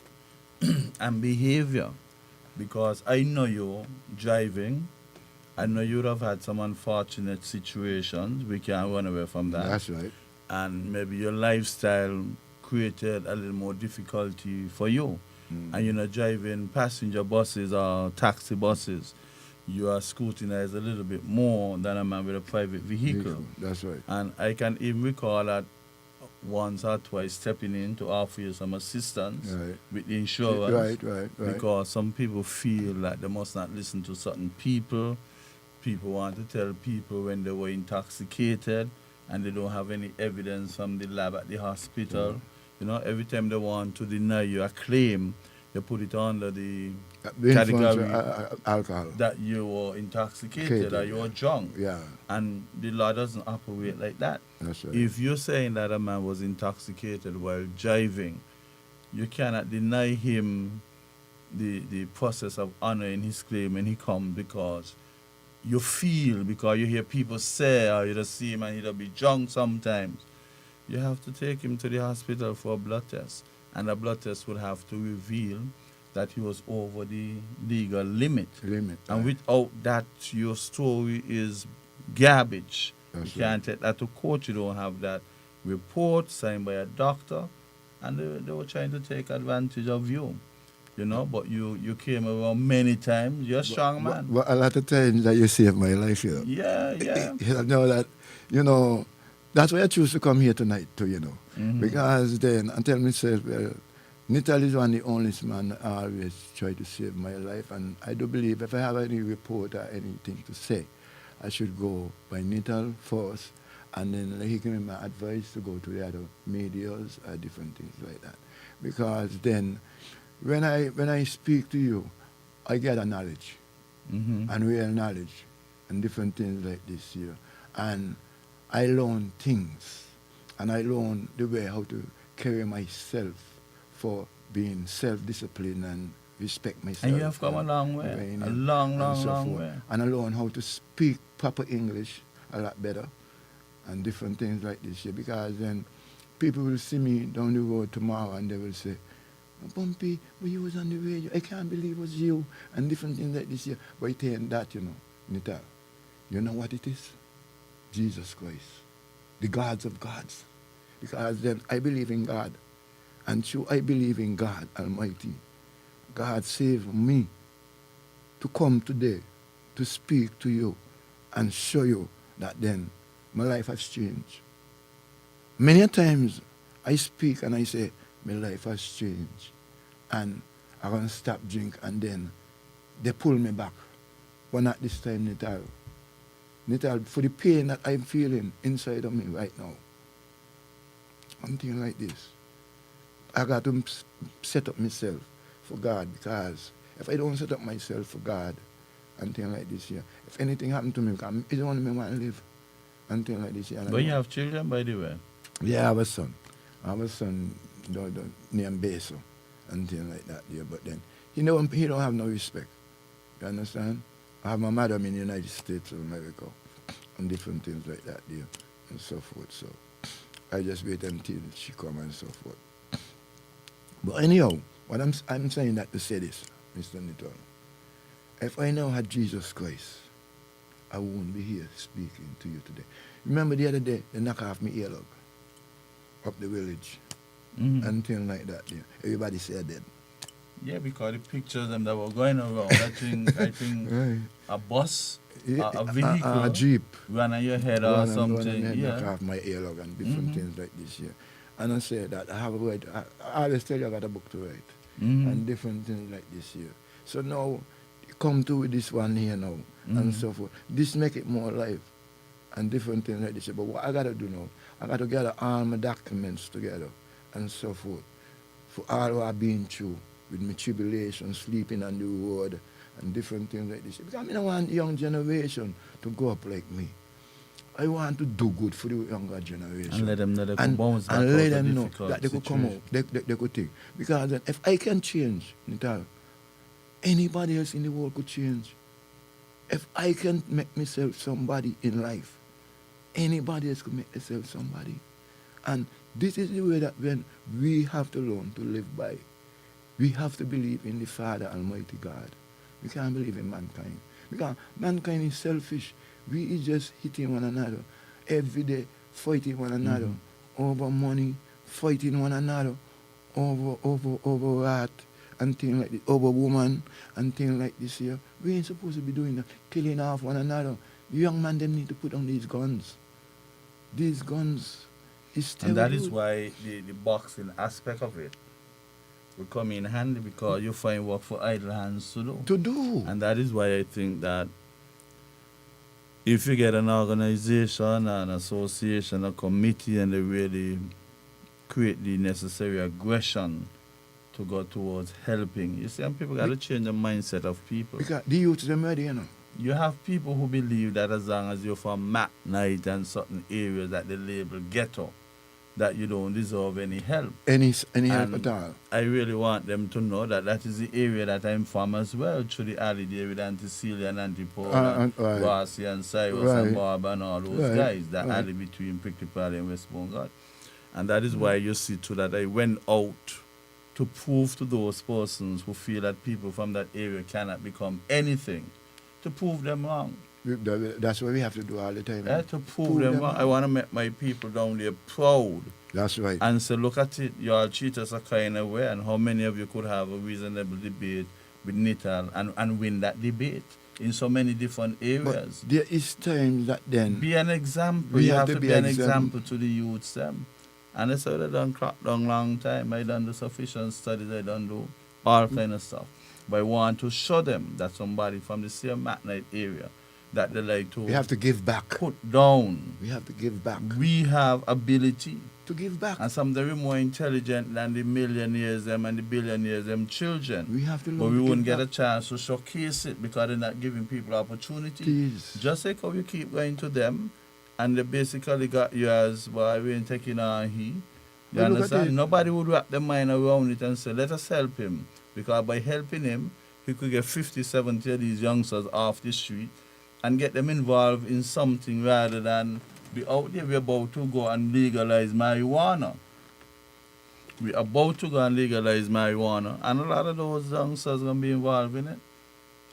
and behavior. Because I know you driving. I know you would have had some unfortunate situations. We can't run away from that. That's right. And maybe your lifestyle created a little more difficulty for you. And driving passenger buses or taxi buses, you are scrutinized a little bit more than a man with a private vehicle. That's right. And I can even recall that once or twice stepping in to offer you some assistance Right. with the insurance. Right. Because some people feel like they must not listen to certain people. People want to tell people when they were intoxicated and they don't have any evidence from the lab at the hospital. Every time they want to deny you a claim, they put it under the category alcohol. that you were intoxicated or you were drunk. Yeah, And the law doesn't operate like that. that's right. If you're saying that a man was intoxicated while driving, you cannot deny him the process of honoring his claim when he comes, because you feel, because you hear people say, or you just see him and he'll be drunk sometimes. You have to take him to the hospital for a blood test. And the blood test would have to reveal that he was over the legal limit. Limit. And right. without that, your story is garbage. That's You can't take that to court. You don't have that report signed by a doctor. And they were trying to take advantage of you, you know. But you came around many times. You're a strong man. But a lot of times that you saved my life, you know. Yeah. You know that, that's why I choose to come here tonight too, Because then I tell myself, well, Nital is one of the only man that always try to save my life. And I do believe if I have any report or anything to say, I should go by Nital first, and then he give me my advice to go to the other medias or different things like that. Because then, when I speak to you, I get a knowledge, and real knowledge, and different things like this here. And I learn things, and I learn the way how to carry myself for being self-disciplined and respect myself. And you have come a long way. A long way. And I learn how to speak proper English a lot better and different things like this here. Because then people will see me down the road tomorrow and they will say, Bumpy, but you was on the radio. I can't believe it was you. And different things like this here. But it ain't that, Nital. You know what it is? Jesus Christ. The gods of gods. Because then I believe in God. And so I believe in God Almighty. God saved me to come today to speak to you and show you that then my life has changed. Many times I speak and I say, my life has changed. And I'm going to stop drink and then they pull me back. But not this time, Nital. Nital, for the pain that I'm feeling inside of me right now. Something like this. I got to set up myself for God, because if I don't set up myself for God and things like this here, if anything happened to me, because it's only me want to live and things like this here. But you have children, by the way? Yeah, I have a son. I have a son named Beso and things like that there. But then, he don't have no respect. You understand? I have my madam in the United States of America and different things like that there and so forth. So I just wait until she come and so forth. But anyhow, what I'm saying that to say this, Mr. Nital. If I now had Jesus Christ, I wouldn't be here speaking to you today. Remember the other day, they knock off my earlobe up the village and things like that there. Everybody said that. Yeah, because the pictures them that were going around, I think Right. a bus, Yeah, a vehicle, a Jeep. ran on your head or something. Knock Yeah. off my earlobe and different things like this here. And I say that I have a word. I always tell you I got a book to write. And different things like this here. So now, come to with this one here now, and so forth. This make it more live, and different things like this here. But what I got to do now, I got to gather all my documents together, and so forth, for all what I've been through, with my tribulation, sleeping on the road, and different things like this. Because I don't want the young generation to grow up like me. I want to do good for the younger generation. And let them know they can bounce back and out let of them know difficult that they could come out, situation. they could think. Because then if I can change, Nital, anybody else in the world could change. If I can make myself somebody in life, anybody else could make themselves somebody. And this is the way that when we have to learn to live by. We have to believe in the Father Almighty God. We can't believe in mankind. Because mankind is selfish. We is just hitting one another every day, fighting one another over money, fighting one another over art and things like this, over woman and things like this here. We ain't supposed to be doing that, killing off one another. The young man them need to put on these guns. These guns is terrible. And that is why the boxing aspect of it will come in handy, because you find work for idle hands to do. And that is why I think that if you get an organization, an association, a committee, and they really create the necessary aggression to go towards helping, you see, and people got to change the mindset of people. Because the youth them ready, You have people who believe that as long as you're from Mac Night and certain areas that they label ghetto, that you don't deserve any help. Any help at all. I really want them to know that that is the area that I'm from as well, through the alley there with Auntie Celia and Auntie Paul and right. Rossi and Cyrus Right. and Barb and all those Right. guys, that Right. alley between Prickly Prairie and Westbourne God. And that is why you see too that I went out to prove to those persons who feel that people from that area cannot become anything, to prove them wrong. That's what we have to do all the time. Yeah, to prove them wrong. I want to make my people down there proud. That's right. And say, look at it, you all treat us a kind of way, and how many of you could have a reasonable debate with Nital and win that debate in so many different areas. But there is times that then Be an example. We You have have to to be be an example. example to the youths them. And that's how they done crack down long time. I done the sufficient studies, I done do all kind of stuff. But I want to show them that somebody from the same McKnight area that they like to we have to give back. put down. We have to give back. We have ability. To give back. And some very more intelligent than the millionaires them and the billionaires them children. We have to But learn we to wouldn't give get a back. chance to showcase it because they're not giving people opportunity. Please. Just like how you keep going to them and they basically got yours, but we ain't taking on he. You Well, look at understand? it. Nobody would wrap their mind around it and say, let us help him. Because by helping him, he could get 50, 70 of these youngsters off the street and get them involved in something rather than be out there. We're about to go and legalize marijuana. We're about to go and legalize marijuana. And a lot of those youngsters are going to be involved in it.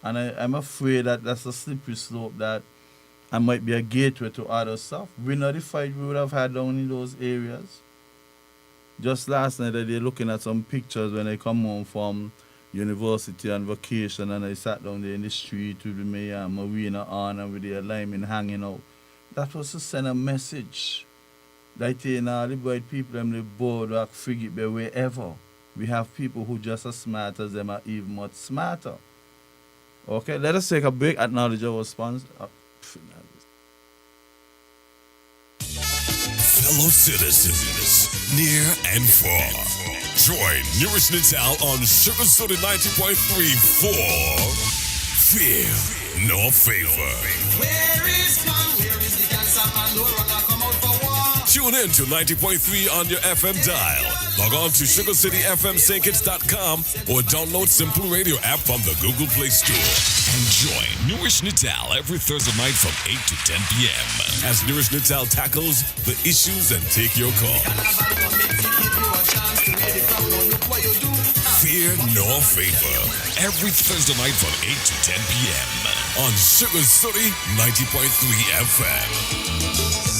And I'm afraid that that's a slippery slope that I might be a gateway to other stuff. We know the fight we would have had down in those areas. Just last night, they're looking at some pictures when I come home from university on vacation and I sat down there in the street with me and Marina on and with the linemen hanging out. That was to send a message. That you know, the white people, them, the boardwalk, frigate, but wherever. We have people who just as smart as them are even much smarter. Okay, let us take a break, acknowledge our sponsor. Fellow citizens, near and far, join Newrish Nital on Sugar Soda 90.3 for Fear Nor Favor. Where is one? Where is the cancer man? No runner come out for war. Tune in to 90.3 on your FM dial. Log on to SugarCityFMSinkits.com or download Simple Radio app from the Google Play Store. And join Newrish Nital every Thursday night from 8 to 10 p.m. as Newrish Nital tackles the issues and take your call. Fear Nor Favor every Thursday night from 8 to 10 p.m. on Sugar City 90.3 FM.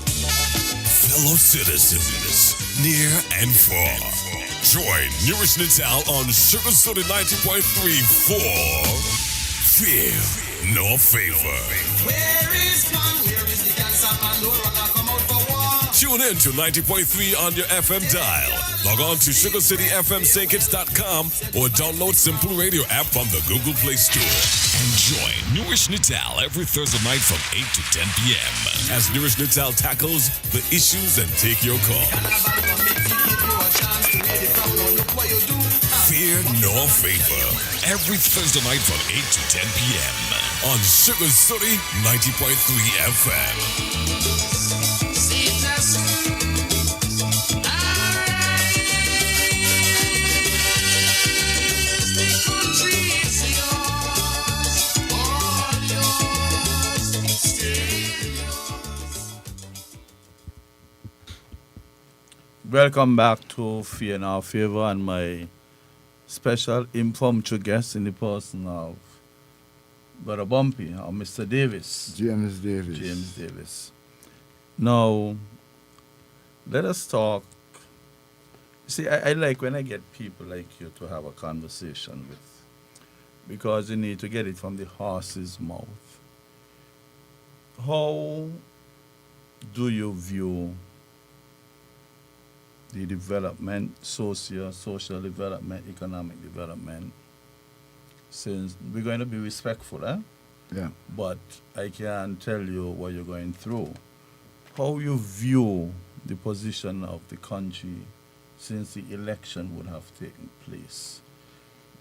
Fellow citizens, near and far, join Newrish Nital on Sugar Soda 90.3 for Fear Nor Favor. Where is one? Where is the cancer man? No runner come out for war. Tune in to 90.3 on your FM dial. Log on to SugarCityFMSinkits.com or download Simple Radio app from the Google Play Store. And join Newrish Nital every Thursday night from 8 to 10 p.m. as Newrish Nital tackles the issues and take your call. Fear Nor Favor every Thursday night from 8 to 10 p.m. on Sugar City 90.3 FM. Welcome back to Fear Nor Favor and my special impromptu guest in the person of Brother Bumpy or Mr. Davis. James Davis. James Davis. Now, let us talk. See, I like when I get people like you to have a conversation with, because you need to get it from the horse's mouth. How do you view the development, social development, economic development, since we're going to be respectful, Yeah. but I can tell you what you're going through. How you view the position of the country since the election would have taken place.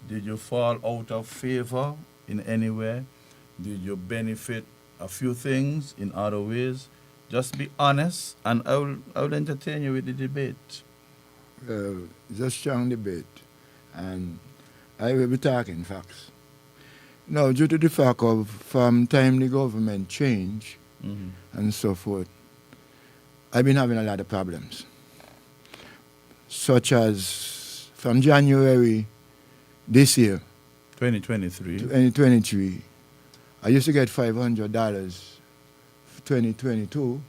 Did you fall out of favor in any way? Did you benefit a few things in other ways? Just be honest, and I will entertain you with the debate. It's a strong debate. and I will be talking facts. Now, due to the fact of from time the government change and so forth, I've been having a lot of problems, such as from January this year, 2023. 2023, I used to get $500 for 2022,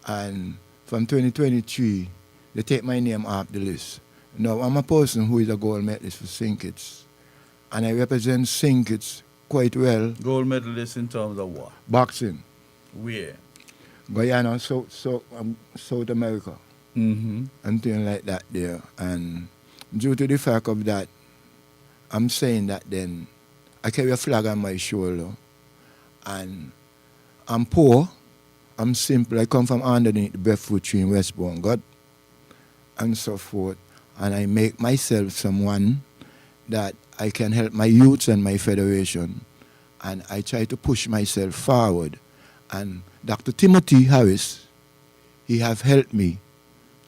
and from 2023, they take my name off the list. Now, I'm a person who is a gold medalist for Sinkits, and I represent Sinkits quite well. Gold medalist in terms of what? Boxing, Where? Guyana, South America, and things like that there. And due to the fact of that, I'm saying that then I carry a flag on my shoulder, and I'm poor, I'm simple, I come from underneath the breadfruit tree in Westbourne, God, and so forth. And I make myself someone that I can help my youths and my federation, and I try to push myself forward. And Dr. Timothy Harris, he have helped me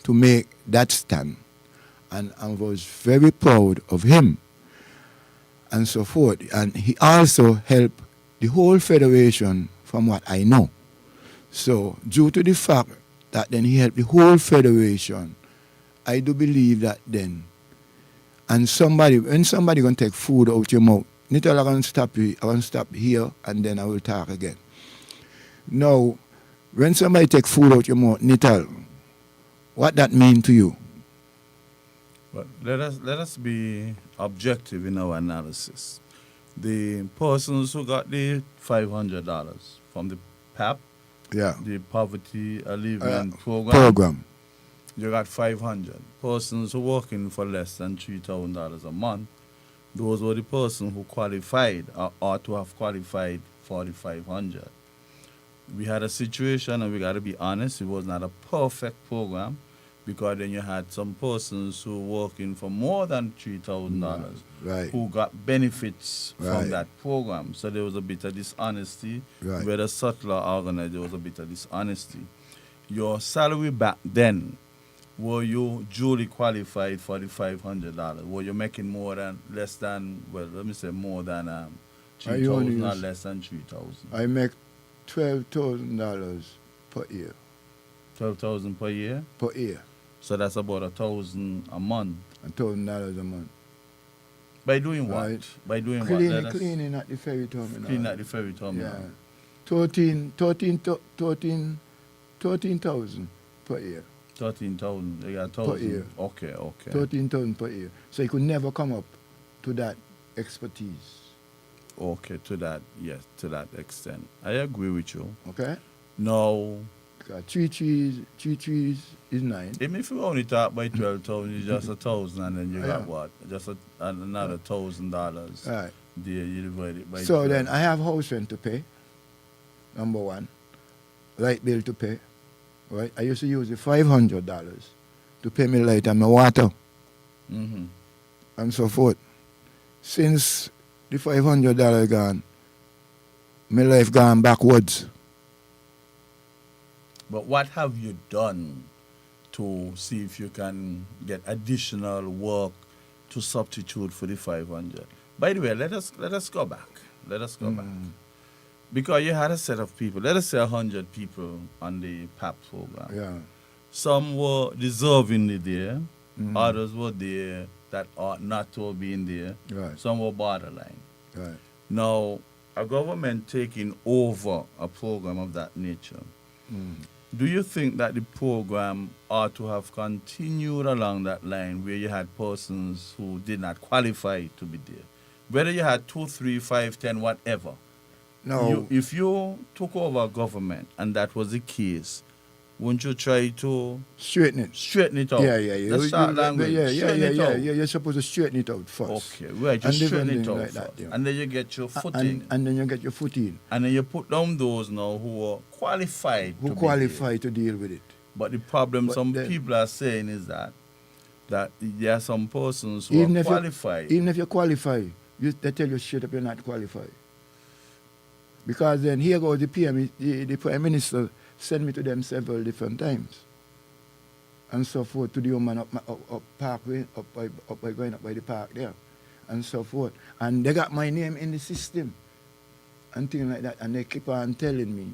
to make that stand, and I was very proud of him and so forth. And he also helped the whole federation from what I know. So due to the fact that then he helped the whole federation, I do believe that then, and when somebody gonna take food out your mouth, Nital, I'm gonna stop here and then I will talk again. Now, when somebody take food out your mouth, Nital, what that mean to you? But let us be objective in our analysis. The persons who got the $500 from the PAP, Yeah. the Poverty Alleviation Program, you got 500. Persons who working for less than $3,000 a month, those were the persons who qualified or ought to have qualified for the 500. We had a situation, and we got to be honest, it was not a perfect program, because then you had some persons who were working for more than $3,000 Right. who got benefits Right. from that program. So there was a bit of dishonesty. Right. Whether subtle or organized, there was a bit of dishonesty. Your salary back then, were you duly qualified for the $500? Were you making more than, less than, well, let me say more than I 3,000 only or use- less than 3,000? I make $12,000 per year. 12,000 per year? Per year. So that's about 1,000 a month. $1,000 a month. By doing what? Right. By doing what? Cleaning, Let us cleaning at the ferry terminal. clean at the ferry terminal. Yeah. 13,000 per year. 13,000. They got 1,000. year. Okay. 13,000 per year. So you could never come up to that expertise. Okay, to that, yes, to that extent. I agree with you. Okay? Now, Because three trees is 9. even if you only talk by 12,000, it's just 1,000, and then you got Yeah. what? Just another $1,000 Right. there. You divide it by So 12. then I have house rent to pay, number one. Light bill to pay. Right? I used to use the $500 to pay me light and my water Mhm. and so forth. Since the $500 gone, my life gone backwards. But what have you done to see if you can get additional work to substitute for the 500? By the way, let us go back. Let us go back. Because you had a set of people, let us say 100 people on the PAP program. Yeah. Some were deservingly there, Mhm. others were there that ought not to have been there. Right. Some were borderline. Right. Now, a government taking over a program of that nature, do you think that the program ought to have continued along that line where you had persons who did not qualify to be there? Whether you had 2, 3, 5, 10, whatever. No. If you took over government and that was the case, wouldn't you try to Straighten it. straighten it out? Yeah. Let's start language. Straighten it out. You're supposed to straighten it out first. Okay, right, And just straighten different it things out like that, first. yeah. And then you get your footing. And then you get your foot in. And then you put down those now who are qualified Who to be qualify there. to deal with it. But the problem But some then- people are saying is that there are some persons who Even are if qualified. Even if you qualify, they tell you straight up you're not qualified. Because then here goes the PM, the Prime Minister sent me to them several different times. and so forth to the woman up Parkway, up by going up by the park there, and so forth. And they got my name in the system and things like that. And they keep on telling me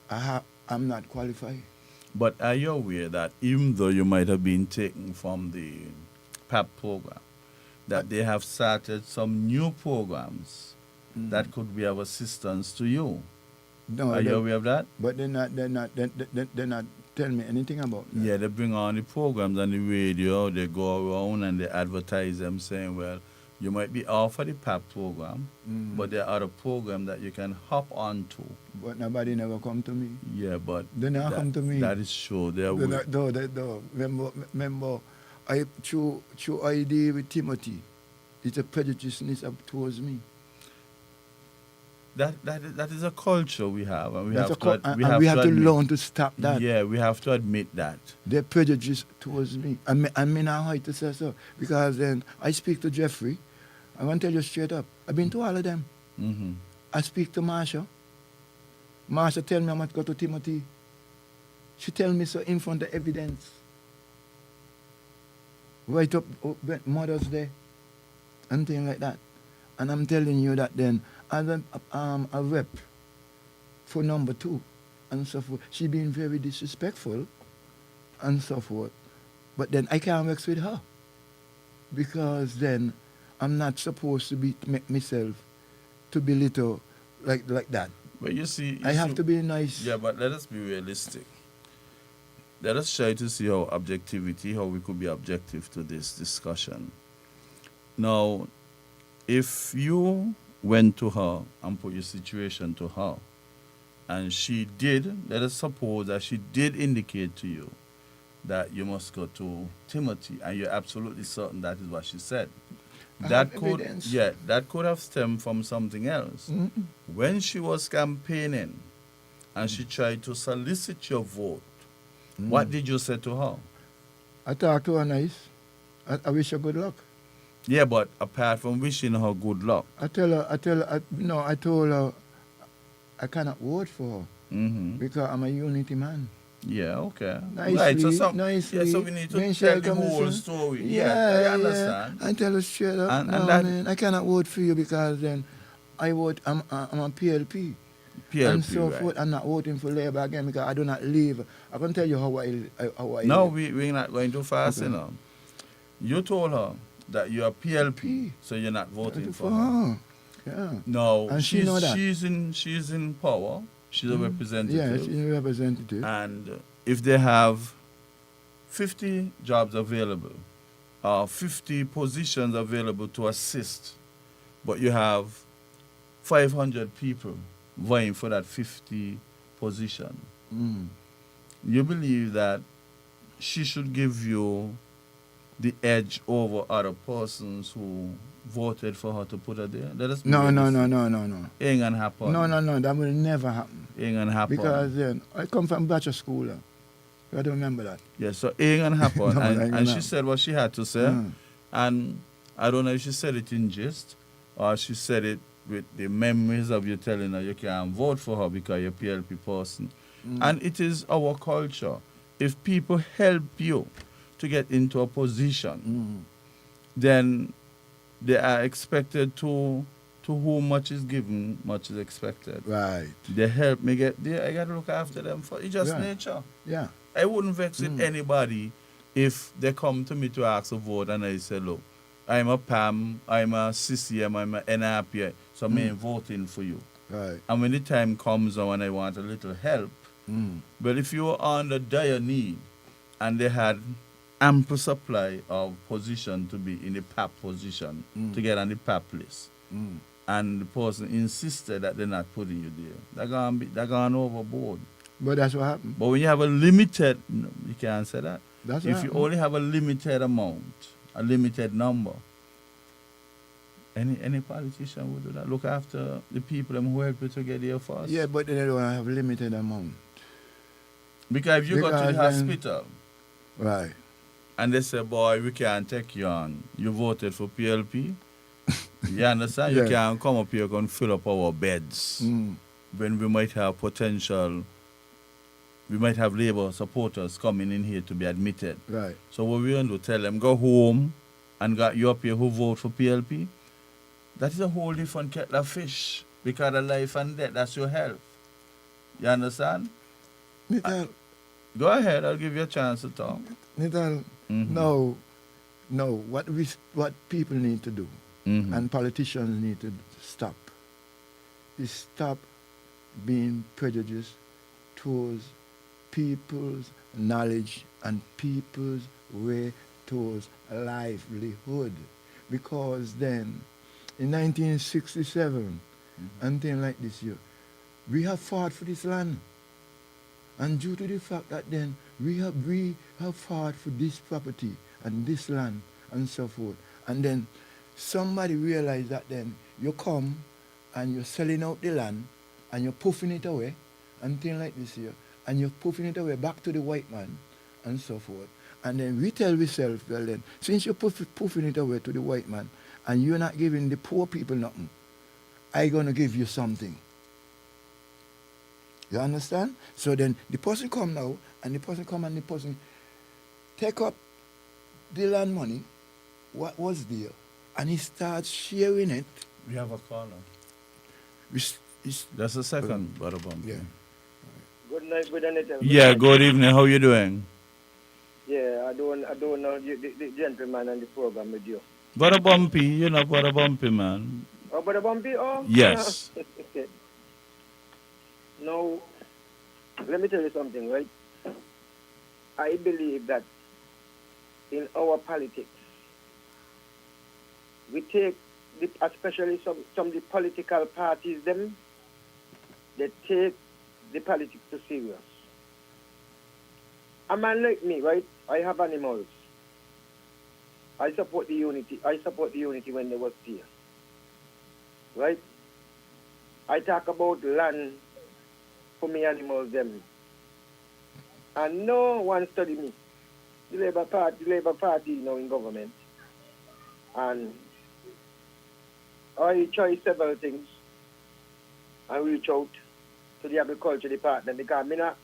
I'm not qualified. But are you aware that even though you might have been taken from the PAP program, that they have started some new programs that could be of assistance to you? No, Are you aware of that? But they're not telling me anything about that. Yeah, they bring on the programs on the radio, they go around and they advertise them saying, well, you might be off of the PAP program, but there are other programs that you can hop onto. But nobody never come to me. Yeah, but They never come to me. that is true. There will. No. Remember, I through ID with Timothy, it's a prejudice up towards me. That is a culture we have, and we That's have a cul- to and we have to admit- learn to stop that. Yeah, we have to admit that. They're prejudiced towards me. I mean, not how to say so. Because then I speak to Jeffrey. I want to tell you straight up. I've been to all of them. Mm-hmm. I speak to Marsha. Marsha tell me I must go to Timothy. She tell me so in front of evidence. Right up Mother's Day and things like that. And I'm telling you that then as a rep for number 2 and so forth, she been very disrespectful and so forth. But then I can't work with her because then I'm not supposed to make myself to be little like that. But you see, I have to be nice. Yeah, but let us be realistic. Let us try to see how we could be objective to this discussion. Now, if you went to her and put your situation to her, and she did, let us suppose that she did indicate to you that you must go to Timothy, and you're absolutely certain that is what she said. That could have stemmed from something else. Mm-mm. When she was campaigning and she tried to solicit your vote, what did you say to her? I talk to her nice. I wish her good luck. Yeah, but apart from wishing her good luck. I told her I cannot vote for her Mm-hmm. because I'm a unity man. Yeah, okay. Nicely, Right, so nicely. so we need to When tell she the come whole and say, story. Yeah, I understand. I tell her straight up, And no, that- man, I cannot vote for you because then I'm a PLP. PLP, And so right. forth. I'm not voting for Labour again because I do not live. I can tell you how I No, live. we're not going too fast, Okay. you know. You told her that you're PLP, so you're not voting for her. Yeah. No, And she know that. she's in power. She's a representative. Yeah, she's a representative. And if they have 50 jobs available, 50 positions available to assist, but you have 500 people vying for that 50 position, you believe that she should give you the edge over other persons who voted for her to put her there? Let us be No. realistic. Ain't gonna happen. No, that will never happen. Ain't gonna happen. Because then I come from Bachelor School. You got to remember that. Yeah, so ain't gonna happen. No, and ain't and gonna she said what she had to say. And I don't know if she said it in jest or she said it with the memories of you telling her you can't vote for her because you're a PLP person. And it is our culture. If people help you to get into a position, then they are expected to whom much is given, much is expected. Right. They help me get there. I got to look after them. It's just Yeah. nature. Yeah. I wouldn't vex with anybody if they come to me to ask a vote and I say, look, I'm a PAM, I'm a CCM, I'm a NRP, so I'm voting for you. Right. And when the time comes and when I want a little help, but if you were under dire need and they had ample supply of position to be in the PAP position, to get on the PAP list, and the person insisted that they're not putting you there, they're gone overboard. But that's what happened. But when you have a limited, no, you can't say that. That's If what you happened. only have a limited amount, a limited number, any politician would do that. Look after the people who help you to get there first. Yeah, but then they don't have limited amount. Because if you go to the Because then- hospital Right. and they say, boy, we can't take you on, you voted for PLP, you understand? You Yeah. can't come up here and fill up our beds when we might have potential we might have Labour supporters coming in here to be admitted. Right. So what we going to tell them, go home and got you up here who vote for PLP? That is a whole different kettle of fish. Because of life and death, that's your health. You understand? Nital, Go ahead, I'll give you a chance to talk. Nital, Mhm. no, what people need to do, Mhm. and politicians need to stop, is stop being prejudiced towards people's knowledge and people's way towards livelihood. Because then, in 1967, and things like this year, we have fought for this land. And due to the fact that then we have fought for this property and this land and so forth. And then somebody realized that then you come and you're selling out the land and you're puffing it away and things like this here. And you're puffing it away back to the white man and so forth. And then we tell ourselves, well then, since you're puffing it away to the white man and you're not giving the poor people nothing, I'm going to give you something. You understand? So then the person come now, and the person take up the land money, what was there, and he starts sharing it. We have a caller. With, his, That's the second, Brother Bumpy. yeah. Good night, Brother Nital. Yeah, good evening. How you doing? Yeah, I don't know the gentleman on the program with you. Brother Bumpy, you know Brother Bumpy, man. Oh, Brother Bumpy? Oh? Yes. Okay. Now, let me tell you something, right? I believe that in our politics, we take, especially some of the political parties, they take the politics too serious. A man like me, right? I have animals. I support the unity. When they was here. Right? I talk about land for me animals them. And no one study me. The Labour Party now in government. And I try several things and reach out to the agriculture department because me not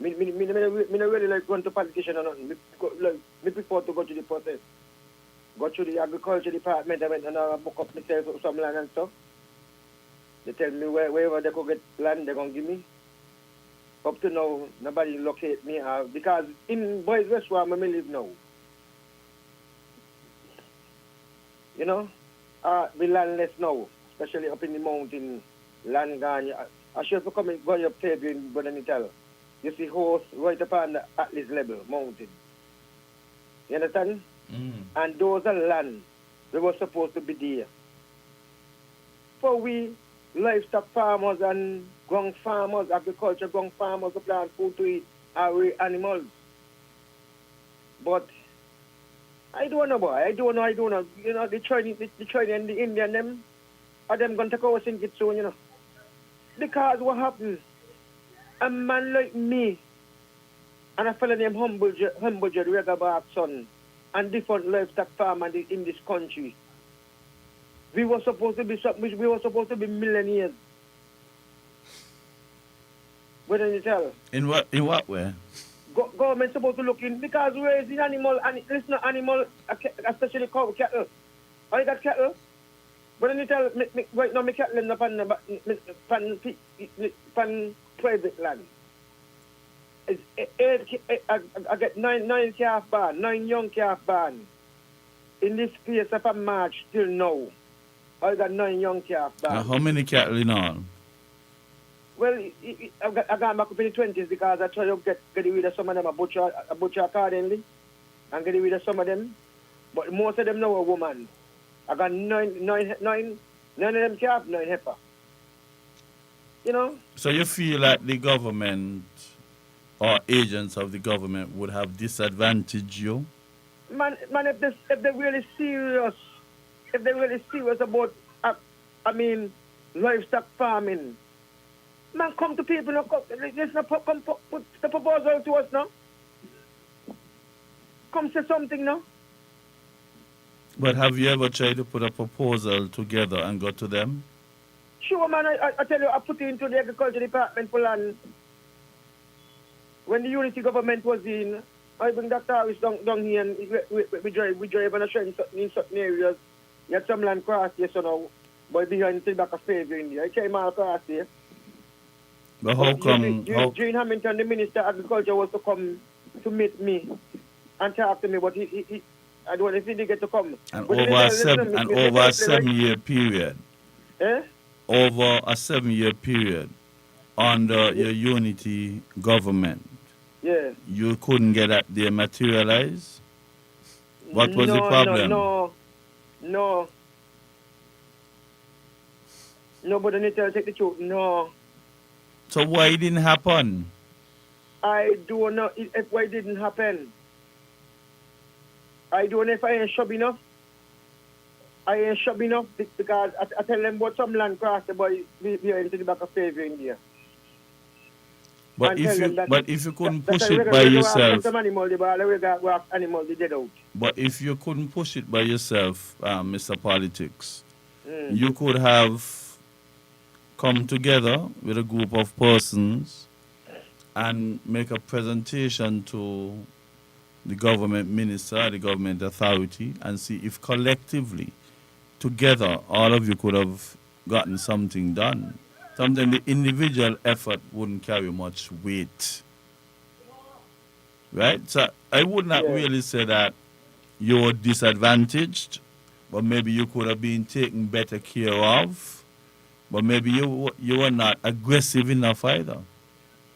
really like going to politician or nothing. Me prefer to go to the process. Go to the agriculture department. I went and I book up myself some land and stuff. They tell me wherever they could get land, they're going to give me. Up to now, nobody locate me because in Boys West where I live now, you know, we landless now, especially up in the mountain, land gone. I should have come and go up there in Brother Nital. You see horse right up on the Atlas level, mountain. You understand? And those are land that were supposed to be there. For we livestock farmers and ground farmers, agriculture ground farmers, to plant food to eat, our animals. But I don't know, boy. I don't know. You know, the Chinese and the Indian, them going to take our sink it soon, you know. Because what happened? A man like me and a fellow named Humble Regabar's son and different livestock farmers in this country. We were supposed to be millionaires. What do you tell? In what way? Government supposed to look in because raising animal and listen to animal, especially cow cattle. I got cattle. But then you tell me right now, my cattle pan private land. I get nine calf barn, 9 young calf barn. In this space from March till now, I got 9 young calf barn. How many cattle in all? Well, I got back up in the 20s because I try to get rid of some of them. I butcher accordingly and get rid of some of them. But most of them now are women. I got nine of them calf, 9 heifer. You know? So you feel like the government or agents of the government would have disadvantaged you? Man, if they're really serious about, livestock farming, man, come to people, let's not come put the proposal to us now. Come say something now. But have you ever tried to put a proposal together and go to them? Sure, man, I tell you, I put it into the agriculture department for land. when the unity government was in, I bring Dr. Harris down here and we drive on a train in certain areas. You had some land cross here, so now, but behind the back of favor in there. I came all across here. But how come? Jane Hamilton, the Minister of Agriculture, was to come to meet me and talk to me, but he I don't know if he did get to come. And But over a 7-year period. Eh? Over a 7-year period under your unity government. Yeah. You couldn't get that there materialize? What was the problem? No, but I need to take the truth. No. So why it didn't happen? I don't know why it didn't happen. I don't know if I ain't sure enough. I ain't sure enough because I tell them about some land cross the boy behind the back of favor in there. But if you couldn't push it by yourself. But if you couldn't push it by yourself, Mr. Politics, you could have come together with a group of persons and make a presentation to the government minister, the government authority, and see if collectively, together, all of you could have gotten something done. Sometimes the individual effort wouldn't carry much weight. Right? So I would not really say that you're disadvantaged, but maybe you could have been taken better care of, but maybe you were not aggressive enough either.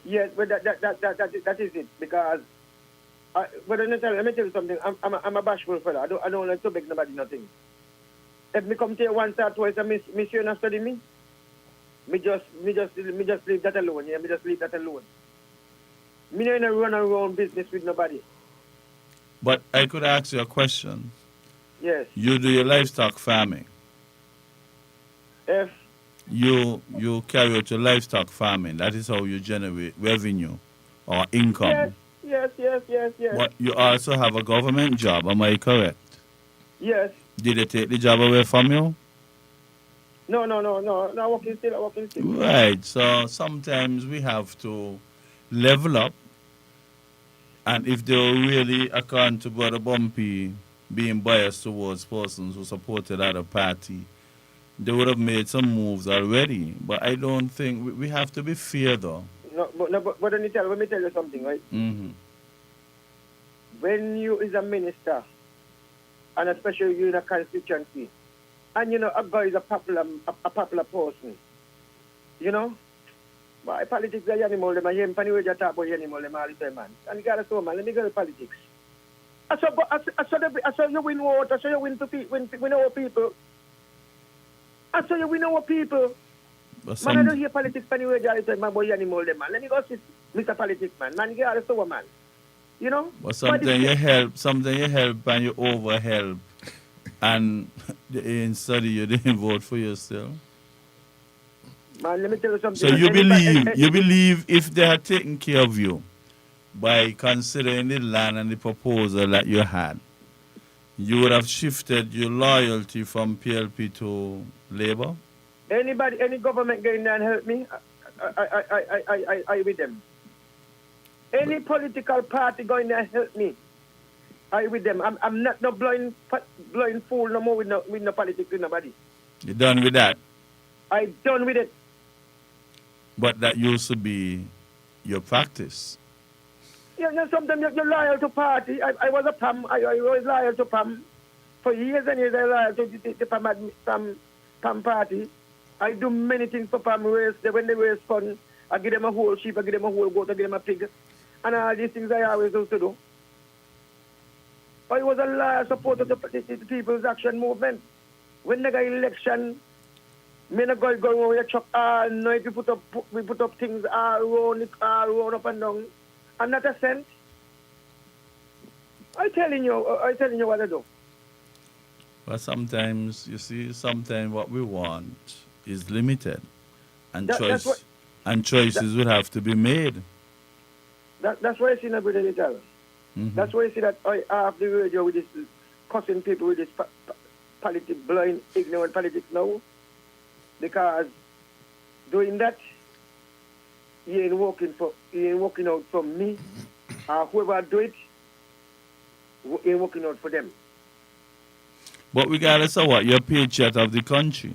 Yes, but that is it, because but let me tell you something. I'm a bashful fella. I don't like to beg nobody nothing. If me come to you once or twice and miss you not study me, me just leave that alone. Yeah, me just leave that alone. Me not run around business with nobody. But I could ask you a question. Yes. You do your livestock farming. If you carry out your livestock farming, that is how you generate revenue or income. Yes. But you also have a government job, am I correct? Yes. Did they take the job away from you? No, I'm working still. Right, so sometimes we have to level up, and if they were really according to Brother Bumpy being biased towards persons who supported other party, they would have made some moves already. But I don't think we have to be fair though. But let me tell you something, right? Mm-hmm. When you is a minister, and especially you in a constituency, and you know a guy is a popular person, you know, but politics are animal, them and him anyway just talk about animal, them all the time, man. And you gotta say, man, let me go to politics. I saw you win vote, I saw you win our people. I saw you win our people. Man, I don't hear politics anyway just all the time, man, about animal, them, man. Let me go see Mr. Politics, man. Man, you gotta say, man. You know? But something you help and you overhelp, and in study you didn't vote for yourself. Man, let me tell you something. So you believe if they had taken care of you by considering the land and the proposal that you had, you would have shifted your loyalty from PLP to Labour? Any government get in there and help me, I with them. Any political party going there and help me, I with them. I'm not no blind fool no more with no politics with nobody. You done with that? I done with it. But that used to be your practice. Yeah, you know, sometimes you're loyal to party. I was a PAM. I was loyal to PAM. For years and years I was loyal to the PAM party. I do many things for PAM race. When they raise fund, I give them a whole sheep, I give them a whole goat, I give them a pig. And all these things I always used to do. I was a loyal supporter of the People's Action Movement. When they got election, me not go around the truck all night. We put up things all around up and down. And not a cent. I'm telling you what I do. But sometimes, you see, what we want is limited. And choices would have to be made. That's why I see nobody little. Mm-hmm. That's why I see that I have the radio with this cussing people with this politics, blind, ignorant politics now. Because doing that, he ain't working out for me, or whoever do it, he ain't working out for them. But regardless of what, you're patriot of the country.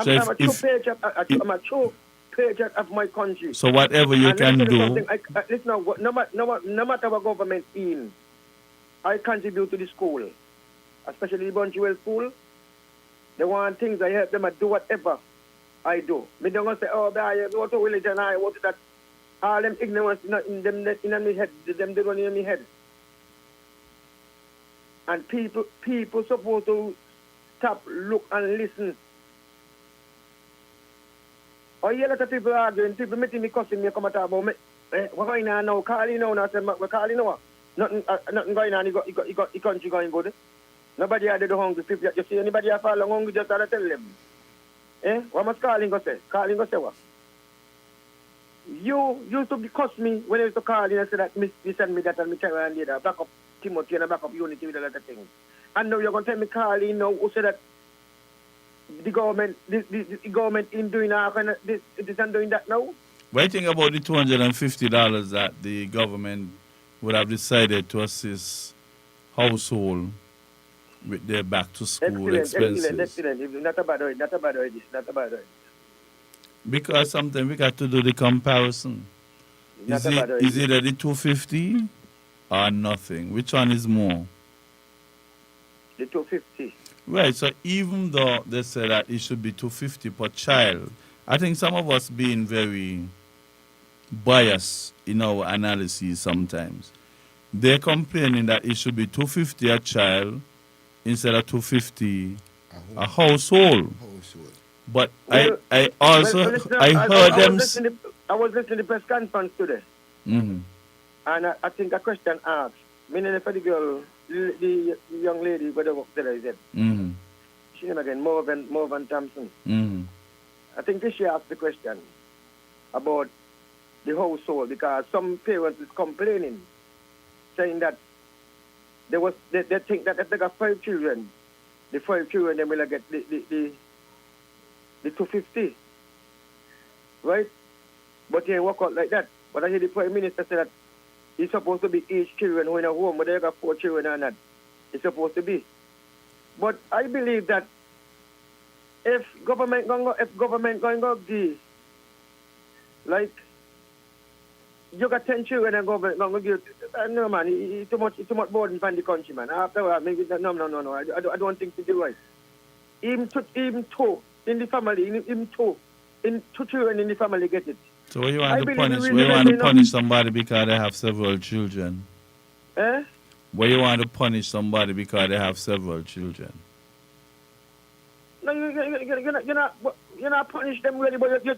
So I'm a true patriot. I'm a true patriot of my country. So whatever you and can do. Listen, no matter what government in, I contribute to the school, especially the Bunchwell school. They want things, I help them, I do whatever I do. Me don't want to say, oh, I go to religion, I want that. All them ignorance in my head, them they run in my head. And people supposed to stop, look and listen. I hear a lot of people arguing, people meeting me, cussing me, come and talk about me. What going on now? Calling now, and I said, we're calling now. Nothing going on, the country going good. Nobody had the hungry people. You see anybody have fallen hungry, just gotta tell them. What must calling go say? Calling go say what? You used to cuss me when I used to call you and say that you send me that and me tell you that back up Timothy and back up Unity with a lot of things. And now you're gonna tell me calling now who say that the government in doing that kind of this and doing that now? What do you think about the $250 that the government would have decided to assist household with their back to school expenses? Excellent. Not a bad idea. Because sometimes we got to do the comparison. Is it at the 250 or nothing? Which one is more? The 250. Right, so even though they say that it should be 250 per child, I think some of us being very biased in our analysis sometimes. They're complaining that it should be 250 a child instead of 250 a household. But I was listening to the press conference today. Mm-hmm. And I think a question asked, meaning for the girl, the young lady, whatever I said. Mm-hmm. She name again, Morvan Thompson. Mm-hmm. I think she asked the question about the household because some parents is complaining, saying that they think that if they got 5 children, the 5 children they will get the 250, right? But they work out like that. But I hear the Prime Minister say that it's supposed to be each children who in a home, whether they got 4 children or not. It's supposed to be. But I believe that if government going to give, like, you got 10 children and government going to give, no man, it's too much burden for the country, man. After that, maybe no. I don't think it's right. Even two in the family, in 2 children in the family get it. So where you want to punish somebody because they have several children? Where you want to punish somebody because they have several children? No, you're not punish them really, but your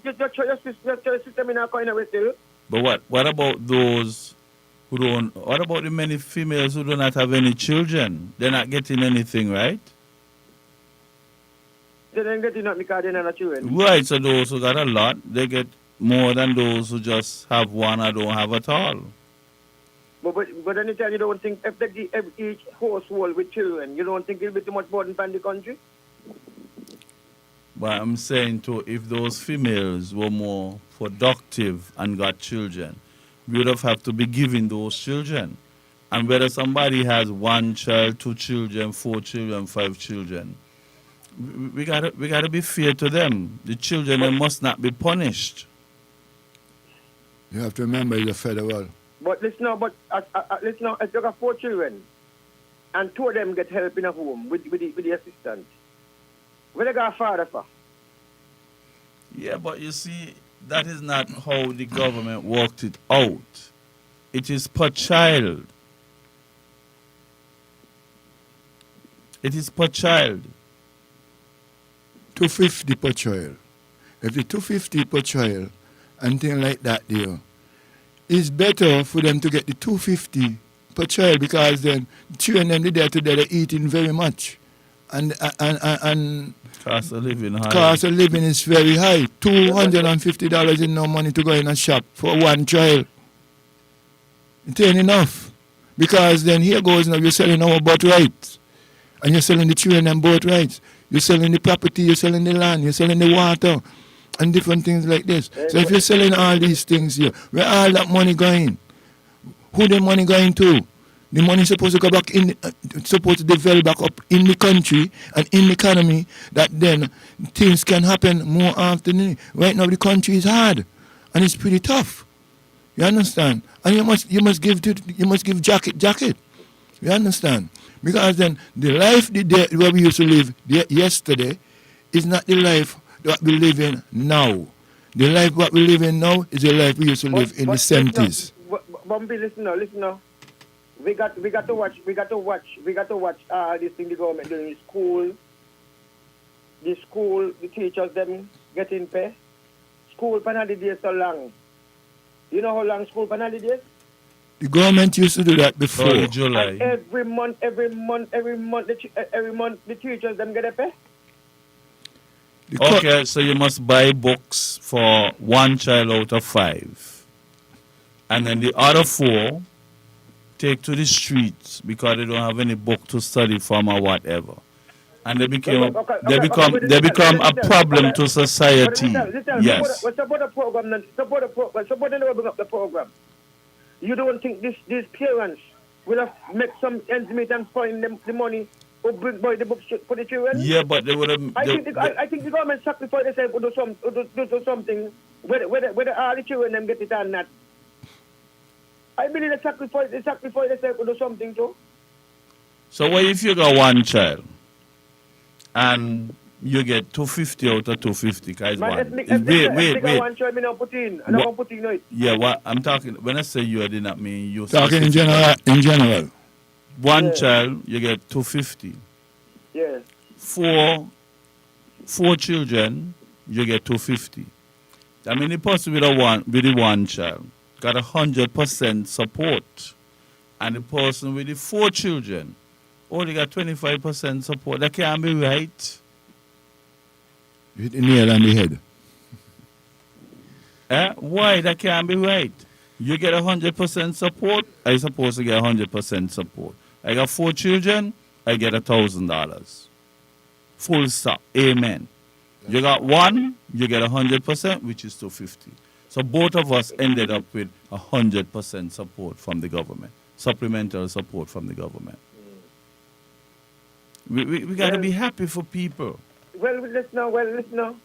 system in a kind of way still. But what about those who don't? What about the many females who do not have any children? They're not getting anything, right? They don't get enough because they're not children. Right. So those who got a lot, they get more than those who just have one or don't have at all. But anytime you don't think if they give each household with children, you don't think it'll be too much burden for the country? But I'm saying too, if those females were more productive and got children, we would have to be giving those children. And whether somebody has 1 child, 2 children, 4 children, 5 children, we gotta be fair to them. The children they must not be punished. You have to remember it's a federal. But listen now, if you got 4 children and 2 of them get help in a home with the assistant, where they got a father for? Yeah, but you see, that is not how the government worked it out. It is per child. It is per child. 250 per child. If the 250 per child and things like that there, it's better for them to get the 250 per child because then the children them there today they're eating very much. And cost of living high. Cost of living is very high. $250 is no money to go in a shop for 1 child. It ain't enough. Because then here goes now you're selling our birthrights. And you're selling the children and birthrights. You're selling the property, you're selling the land, you're selling the water. and different things like this. So if you're selling all these things here, where all that money going? Who the money going to? The money supposed to go back in, supposed to develop back up in the country and in the economy, that then things can happen more often. Right now the country is hard and it's pretty tough. You understand? And you must give jacket. You understand? Because then the life where we used to live yesterday is not the life that we live in now. The life what we live in now is the life we used to live in the 70s. Bumpy, listen now. We got to watch this thing the government doing in school. The teachers them getting pay. School for holidays so long. You know how long school for holidays? The government used to do that before. Early July. And every month, the teachers them get a pay. Okay, so you must buy books for one child out of 5. And then the other 4 take to the streets because they don't have any book to study from or whatever. And they become a problem to society. Yes. Support the program. Support the program. You don't think these parents will have make some ends meet and find them the money or buy the books for the children? Yeah, but they would have. I think the government sacrifice themselves to do something whether all the children them get it or not. I believe they sacrifice themselves to do something too. So what if you got one child and you get 250 out of 250? Guys, wait. One child, me not put in. I don't put in it. Yeah, what I'm talking. When I say you, I did not mean you. Talking in general. One child, you get 250. Yeah. 4 children, you get 250. I mean, the person with the one child got 100% support, and the person with the 4 children only got 25% support. That can't be right. You hit the nail on the head. Why? That can't be right. You get 100% support, I supposed to get 100% support. I got 4 children, I get $1,000. Full stop. Amen. You got 1, you get 100%, which is 250. So both of us ended up with 100% support from the government, supplemental support from the government. We got to be happy for people. Well, listen now.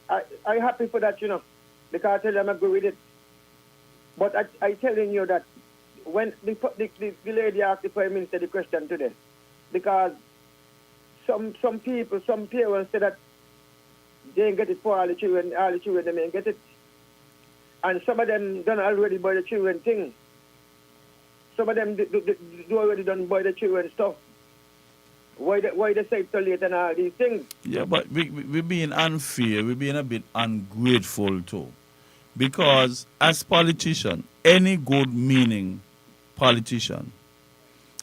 I'm happy for that, because I tell you I'm agree with it. But I telling you that when the lady asked the Prime Minister the question today, because some parents say that they ain't get it for all the children they ain't get it. And some of them done already buy the children thing. Some of them do already done buy the children stuff. Why they say it so late and all these things? Yeah, but we're being unfair. We're being a bit ungrateful too. Because as politician, any good meaning politician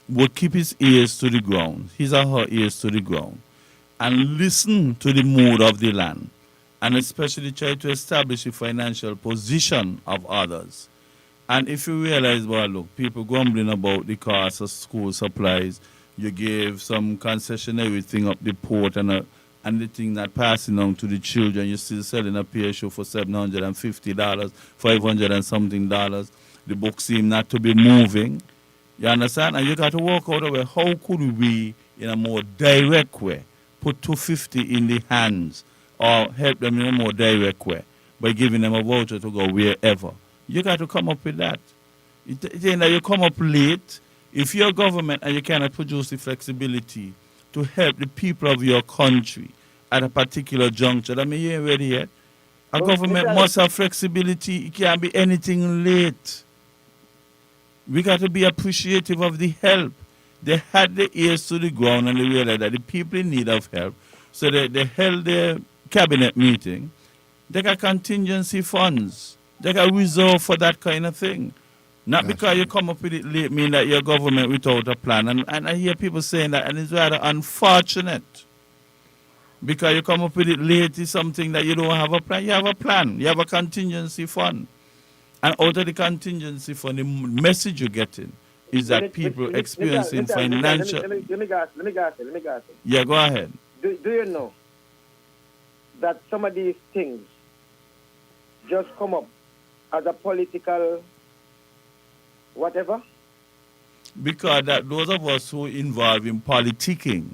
would keep his ears to the ground, his or her ears to the ground, and listen to the mood of the land, and especially try to establish the financial position of others. And if you realize, well, look, people grumbling about the cost of school supplies, you gave some concessionary thing up the port and the thing not passing on to the children, you're still selling a pear show for $750, $500 and something dollars. The book seem not to be moving. You understand? And you got to work out a way. How could we, in a more direct way, put $250 in the hands or help them in a more direct way by giving them a voucher to go wherever? You got to come up with that. It ain't that you come up late. If you're a government and you cannot produce the flexibility to help the people of your country at a particular juncture, I mean, you ain't ready yet. A government must have flexibility. It can't be anything late. We got to be appreciative of the help. They had their ears to the ground and they realized that the people in need of help. So they held their cabinet meeting. They got contingency funds. They got reserve for that kind of thing. Not because you come up with it late mean that you're government without a plan. And I hear people saying that, and it's rather unfortunate. Because you come up with it late is something that you don't have a plan. You have a plan. You have a contingency fund. And out of the contingency fund, the message you're getting is that people experiencing financial... Let me go. Yeah, go ahead. Do you know that some of these things just come up as a political whatever? Because that those of us who involved in politicking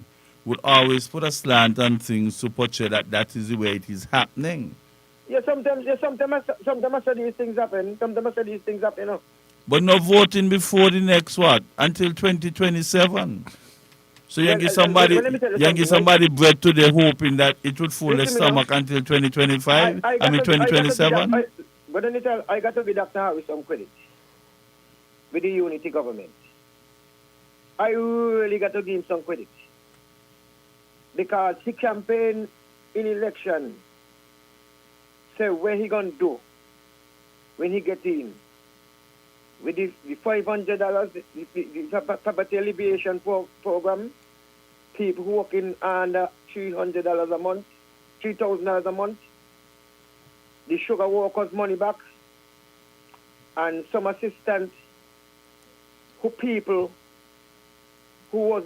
would always put a slant on things to portray that that is the way it is happening. Sometimes I say these things happen. Sometimes I say these things happen, you know. But no voting before the next what? Until 2027. So you Well, give somebody let me tell you you give something. somebody bread today hoping that it would fill their Listen, me now. stomach until 2025. I mean got to- 2027. But then I got to give Dr. Harris some credit with the unity government. I really got to give him some credit because he campaigned in election. Say what he gonna do when he get in with the $500, the poverty alleviation program. People working under $300 a month, $3,000 a month. The sugar workers' money back, and some assistance who people who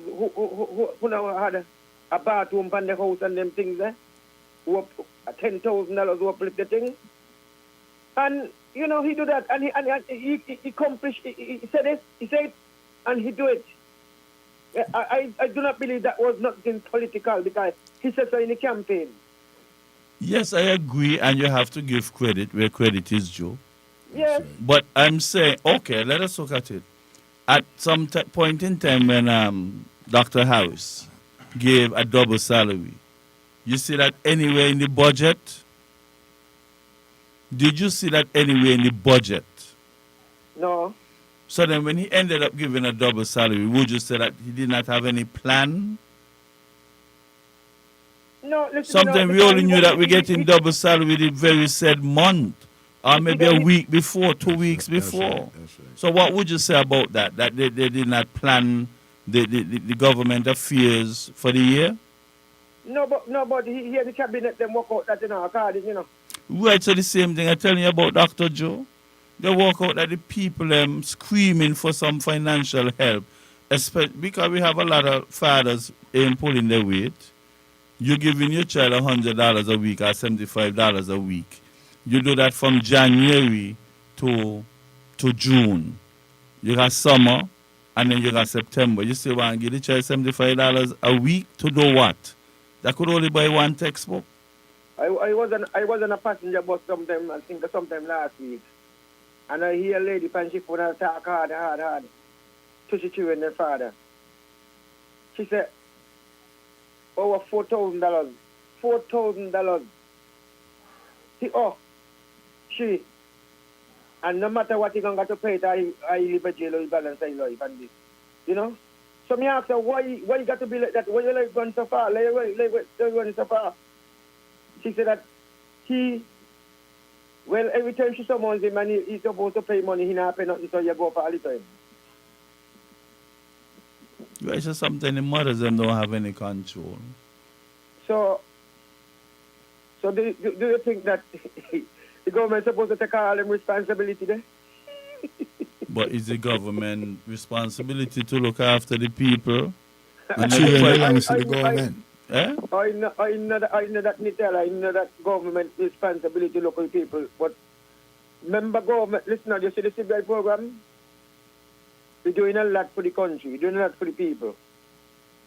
now had a bathroom in the house and them things there, who up $10,000 who uplift the thing. And you know he do that, and he accomplished. He said it, and he do it. I do not believe that was nothing political because he said so in the campaign. Yes, I agree, and you have to give credit where credit is due. Yes. But I'm saying, okay, let us look at it. At some point in time when Dr. Harris gave a double salary, you see that anywhere in the budget? Did you see that anywhere in the budget? No. So then when he ended up giving a double salary, would you say that he did not have any plan? No, listen, Sometimes we only knew that we're getting double salary the very said month, or maybe a week before, 2 weeks before. That's right. So what would you say about that? That they did not plan the government affairs for the year? No, but he the cabinet them work out that according, Right, so the same thing I'm telling you about Dr. Joe. They work out that the people screaming for some financial help, especially because we have a lot of fathers pulling their weight. You're giving your child $100 a week or $75 a week. You do that from January to June. You got summer and then you got September. You still want to give the child $75 a week to do what? That could only buy one textbook. I was on a passenger bus sometime last week, and I hear a lady pan she phone and talk hard to she children and their father. She said, over $4,000. $4,000. She, and no matter what he gonna got to pay it, I live a jail or balance I life and this, So me ask her, why you got to be like that? Why you like going so far? Like going so far? She said that every time she summons him and he's supposed to pay money, he not pay nothing, so you go for all the time. Right, so sometimes the mothers them don't have any control. So do you think that the government supposed to take all them responsibility there? But is the government responsibility to look after the people? The children belongs to the government. Eh? I know that Nital, I know that government responsibility to local people, but remember government, listen, you see the CBI program? We're doing a lot for the country, we're doing a lot for the people,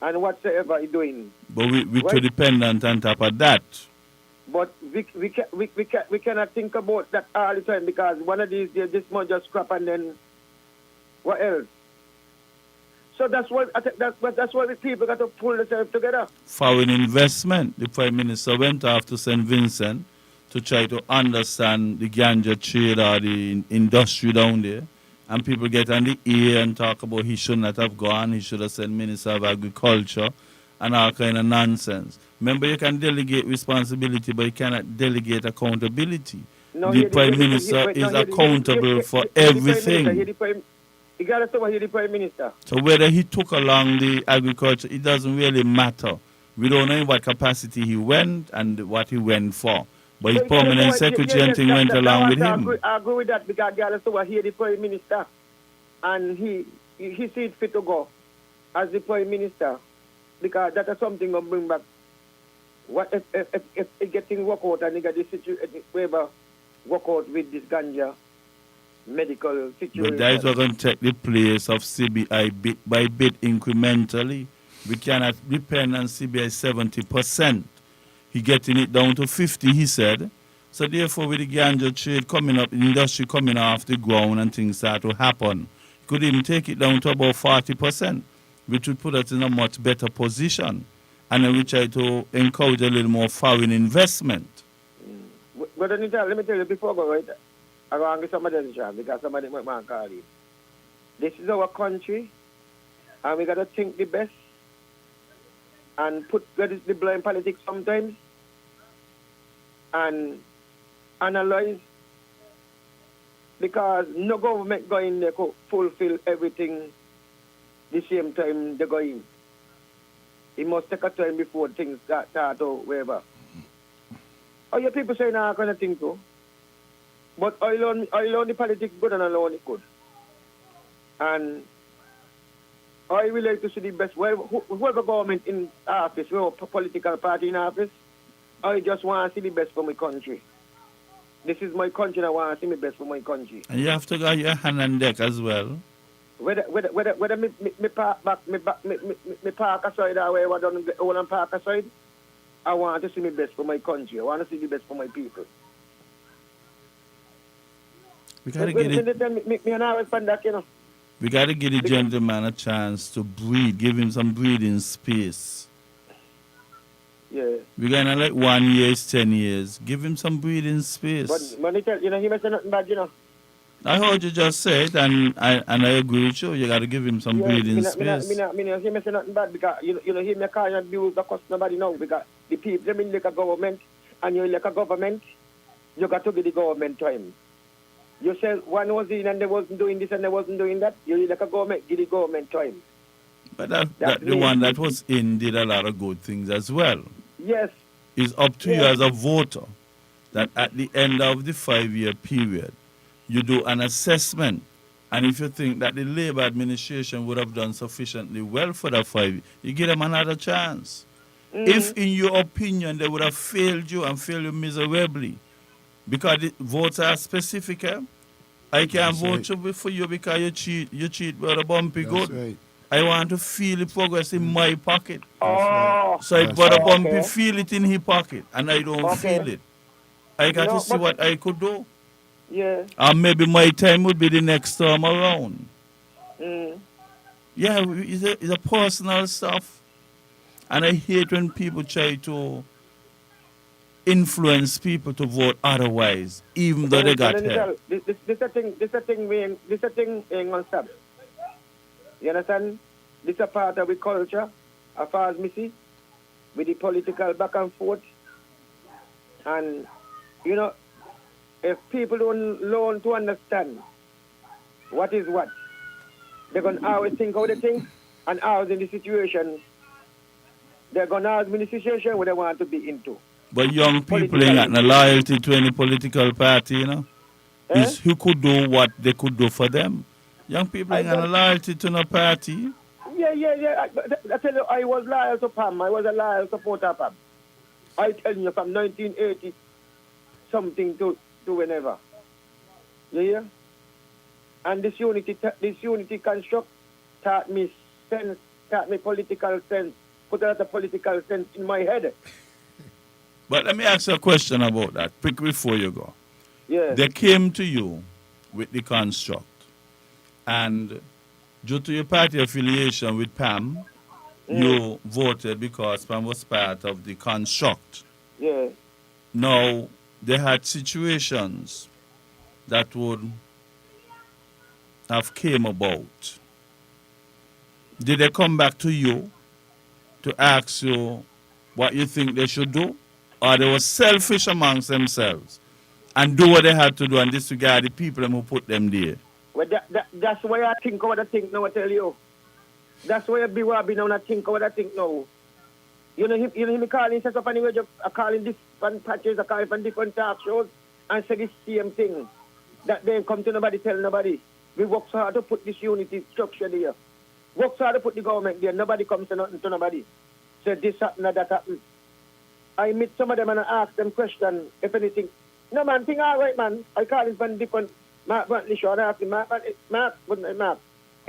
and whatsoever you're doing. But we're Right. too dependent on top of that. But we cannot think about that all the time because one of these days this month just scrap and then what else? So that's why the people got to pull themselves together. Foreign investment. The Prime Minister went off to St. Vincent to try to understand the ganja trade or the industry down there. And people get on the ear and talk about he should not have gone, he should have sent Minister of Agriculture and all kind of nonsense. Remember, you can delegate responsibility, but you cannot delegate accountability. No, The Prime Minister is accountable for everything. You got to say he's the Prime Minister. So whether he took along the agriculture, it doesn't really matter. We don't know in what capacity he went and what he went for. But his permanent secretary and thing went along with him. I agree with that because you got to say he's the Prime Minister. And he see it fit to go as the Prime Minister because that is something going to bring back What if it getting work out and they got this situation, whoever work out with this ganja medical situation? But that is what going to take the place of CBI bit by bit incrementally. We cannot depend on CBI 70%. He getting it down to 50, he said. So therefore, with the ganja trade coming up, the industry coming off the ground and things start to happen, could even take it down to about 40%, which would put us in a much better position. And then we try to encourage a little more foreign investment. But let me tell you before I go right, I go and get somebody else job because somebody might want to call it. This is our country, and we got to think the best and put the blind politics sometimes and analyze, because no government go in there could fulfill everything the same time they go in. It must take a time before things start or whatever. Oh, your people say now I kind of think so. But I learn the politics good and I learn it good. And I would like to see the best. Whoever government in office, whoever political party in office, I just want to see the best for my country. This is my country and I want to see the best for my country. And you have to get your hand on deck as well. Whether me park back, me park aside or wherever I don't own and park aside, I want to see the best for my country. I want to see the best for my people. We gotta get it. Me and I respond that, you know. We gotta give the gentleman a chance to breathe. Give him some breathing space. Yeah. We're gonna like 1 year, 10 years. Give him some breathing space. But you know, he must say nothing bad, you know. I heard you just say it, and I agree with you. You gotta give him some breathing space. He must say nothing bad because you know he can't abuse the cost nobody now because the people them in like a government and you like a government, you got to give the government time. You said one was in and they wasn't doing this and they wasn't doing that. You like a government, give the government time. But that the one that was in did a lot of good things as well. Yes. It's up to you as a voter that at the end of the 5-year period, you do an assessment. And if you think that the Labour administration would have done sufficiently well for that 5 years, you give them another chance. If in your opinion they would have failed you and failed you miserably, because the votes are specific, I can't vote for you because you cheat with a bumpy good. Right. I want to feel the progress in my pocket. Oh. So I Brother Bumpy feel it in his pocket and I don't feel it. I got to see what I could do. Yeah. And maybe my time would be the next time around. Yeah, it's a personal stuff. And I hate when people try to influence people to vote otherwise, even though they got help. This is a thing ain't gonna stop. You understand? This is a part of the culture, as far as me see, with the political back and forth. And, you know, if people don't learn to understand what is what, they're going to always think how they think, and always in the situation, they're going to always be in the situation where they want to be into. But young people ain't got no loyalty to any political party, you know? Is who could do what they could do for them. Young people ain't got no loyalty to no party. Yeah. I tell you, I was loyal to PAM. I was a loyal supporter of PAM. I tell you, from 1980 something to whenever. You hear? And this unity construct taught me sense, taught me political sense, put a lot of political sense in my head. But let me ask you a question about that, quick before you go. Yeah. They came to you with the construct. And due to your party affiliation with PAM, you voted because PAM was part of the construct. Yeah. Now, they had situations that would have came about. Did they come back to you to ask you what you think they should do? Or they were selfish amongst themselves and do what they had to do and disregard the people who put them there? Well, that's why I think what I think now, I tell you. That's why I be what I be now and I think what I think now. You know him calling, set up on the radio, calling different patches, calling from different talk shows and say the same thing. That they come to nobody, tell nobody. We work so hard to put this unity structure there. Work so hard to put the government there. Nobody comes to nothing to nobody. Say this happened or that happened. I meet some of them and I ask them question, if anything. No, man, thing all right, man. I call his man different. Mark Brantley show and I ask him, Mark,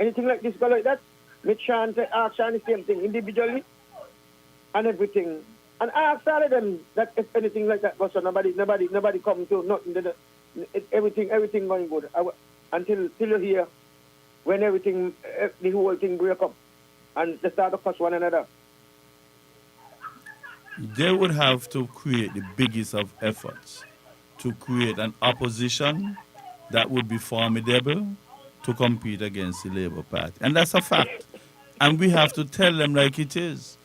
anything like this go like that? Meet Sean, ask Sean the same thing individually and everything. And I asked all of them that if anything like that goes on, nobody come to nothing. Everything going good. Until you hear when everything, the whole thing break up and they start to fuss one another. They would have to create the biggest of efforts to create an opposition that would be formidable to compete against the Labour Party. And that's a fact. And we have to tell them like it is.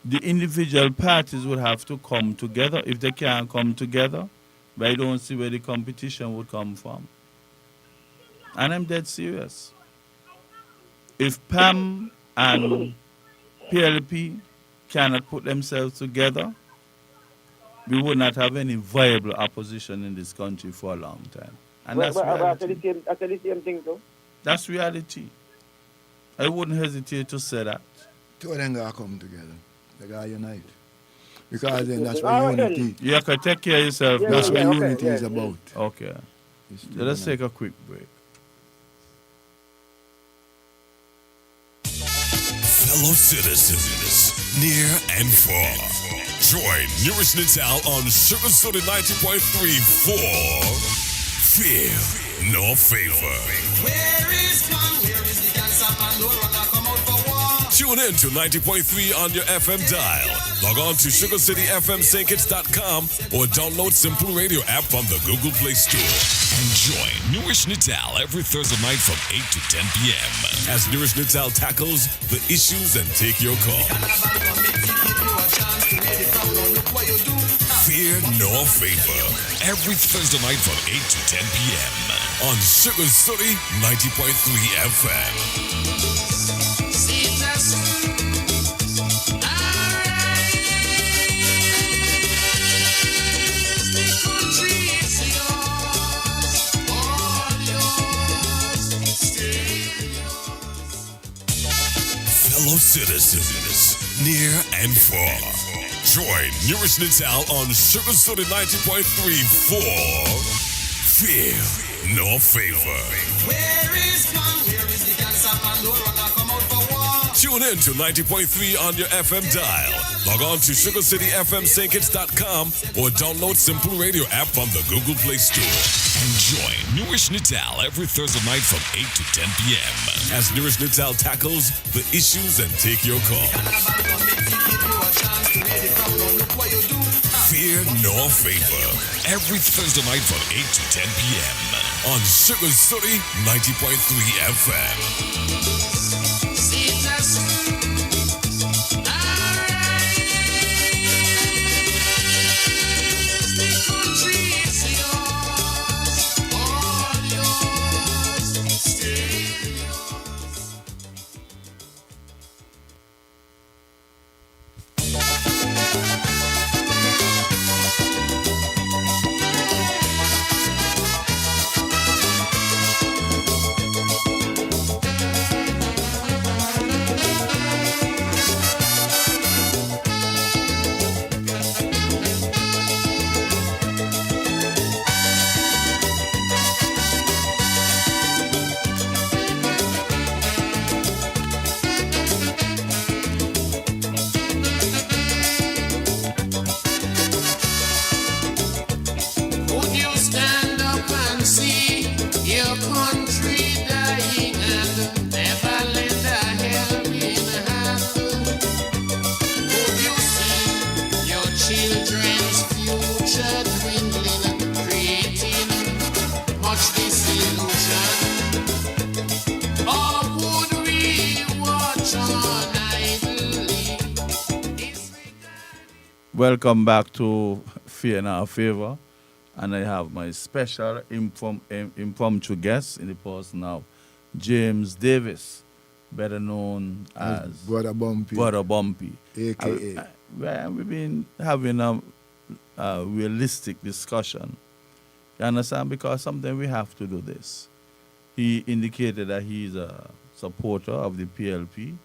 The individual parties would have to come together. If they can't come together, but I don't see where the competition would come from. And I'm dead serious. If PAM and PLP cannot put themselves together, we would not have any viable opposition in this country for a long time. And that's reality. I said the same thing too. That's reality. I wouldn't hesitate to say that. Two of them gotta come together. They gotta unite. Because then that's All what right, unity. You have to take care of yourself. Yeah, That's now. what okay, unity yeah, is yeah. about. Okay. It's to Let us unite. take a quick break. Fellow citizens, near and far, join Newrish Nital on Sugar Soda 90.3 for Fear No Favor. Where is one? Where is the cancer Pandora come out for war? Tune in to 90.3 on your FM dial. Log on to SugarCityFMSinkits.com or download Simple Radio app from the Google Play Store. And join Newrish Nital every Thursday night from 8 to 10 p.m. as Newrish Nital tackles the issues and take your call. Fear No Favor every Thursday night from 8 to 10 p.m. on Sugar City 90.3 FM. Fellow citizens, near and far, join Newrish Nital on Sugar Soda 90.3 for Fear No Favor. Where is one? Where is the cancer Pandora come out for war? Tune in to 90.3 on your FM dial. Log on to SugarCityFMSinkits.com or download Simple Radio app from the Google Play Store. And join Newrish Nital every Thursday night from 8 to 10 p.m. as Newrish Nital tackles the issues and take your call. Fear No Favor every Thursday night from 8 to 10 p.m. on Sugar City 90.3 FM. Would you stand up and see your country dying and never lend a helping hand? Would you see your children's future dwindling, creating much disillusion? Or would we watch on idly? Welcome back to Fear No Favor. And I have my special impromptu guest in the person of James Davis, better known as Brother Bumpy, Brother Bumpy. a.k.a. Well, we've been having a realistic discussion. You understand? Because sometimes we have to do this. He indicated that he's a supporter of the PLP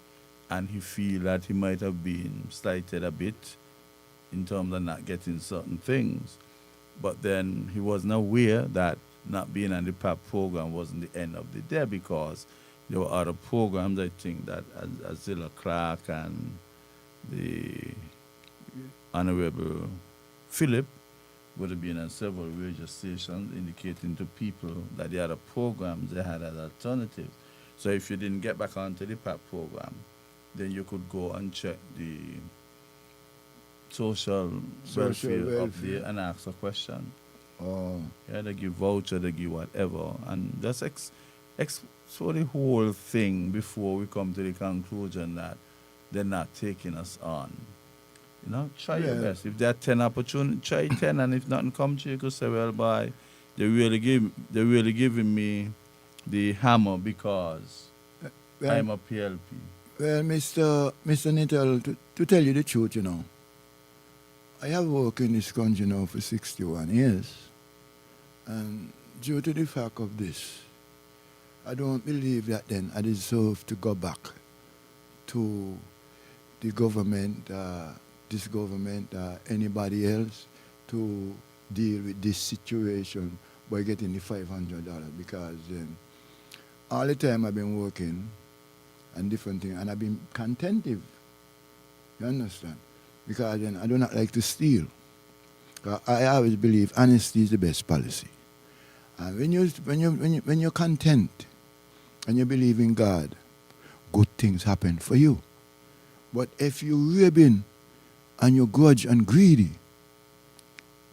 and he feel that he might have been slighted a bit in terms of not getting certain things. But then he wasn't aware that not being on the PAP program wasn't the end of the day, because there were other programs, I think, that Azilla Clark and the Honorable Philip would have been on several radio stations indicating to people that the other programs they had as alternative. So if you didn't get back onto the PAP program, then you could go and check the social welfare up there and ask a question. Oh, Yeah, they give voucher, they give whatever. And just explore the whole thing before we come to the conclusion that they're not taking us on. You know, try your Yeah. best. If there are 10 opportunities, try 10, and if nothing comes to you, you could say, well, boy, they're really giving me the hammer because well, I'm a PLP. well, Mr. Nital, to tell you the truth, you know, I have worked in this country now for 61 years. And due to the fact of this, I don't believe that then I deserve to go back to the government, this government, anybody else, to deal with this situation by getting the $500, because all the time I've been working and different things, and I've been contentive. You understand? Because then I do not like to steal. 'Cause I always believe honesty is the best policy. And when you're content and you believe in God, good things happen for you. But if you're ribbing and you're grudge and greedy,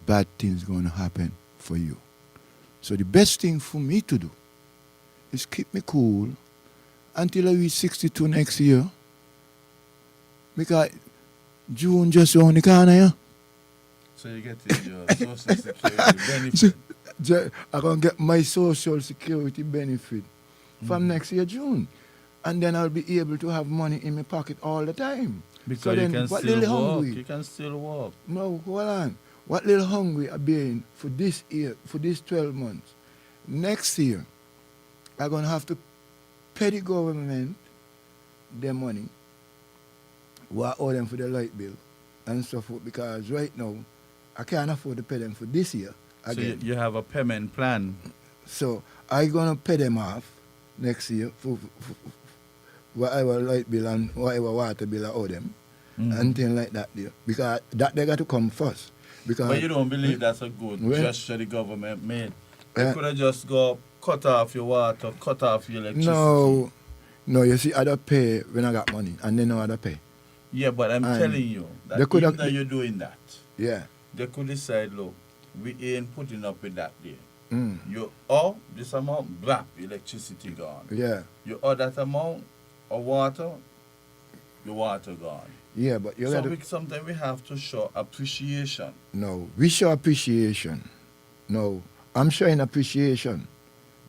bad things going to happen for you. So the best thing for me to do is keep me cool until I reach 62 next year. Because June just around the corner, yeah? So you get your social security benefit. I'm going to get my social security benefit from next year, June. And then I'll be able to have money in my pocket all the time. Because So you then can what still little walk. hungry- You can still walk. No, hold on. What little hungry I've been for this year, for these 12 months. Next year, I'm going to have to pay the government their money, what I owe them for the light bill and so forth, because right now, I can't afford to pay them for this year So again. you have a payment plan. So I'm going to pay them off next year for whatever light bill and whatever water bill I owe them and things like that there. Because that they got to come first. Because But you don't believe that's a good Well- gesture the government made. They Yeah. could have just go cut off your water, cut off your electricity. No, you see, I don't pay when I got money, and they know I don't pay. Yeah, but I'm And telling you that they could even have- though you're doing that, Yeah. they could decide, look, we ain't putting up with that there. Mm. You owe this amount, blap, electricity gone. Yeah. You owe that amount of water, your water gone. Yeah, but you So got to... sometimes we have to show appreciation. No, we show appreciation. No, I'm showing appreciation,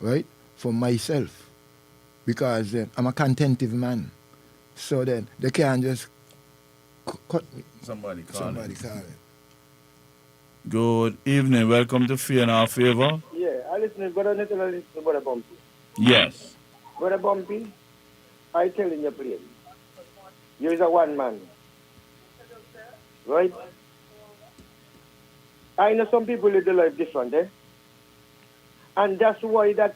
right, for myself. Because I'm a contentive man. So then they can't just cut me. Somebody call Somebody it. call it. Good evening. Welcome to Fear in Our Favor. Yeah, I listen to Brother Nital, I listen to Brother Bumpy. Yes. Brother Bumpy, I telling you plain. You is a one man. Right? I know some people live their life different, eh? And that's why that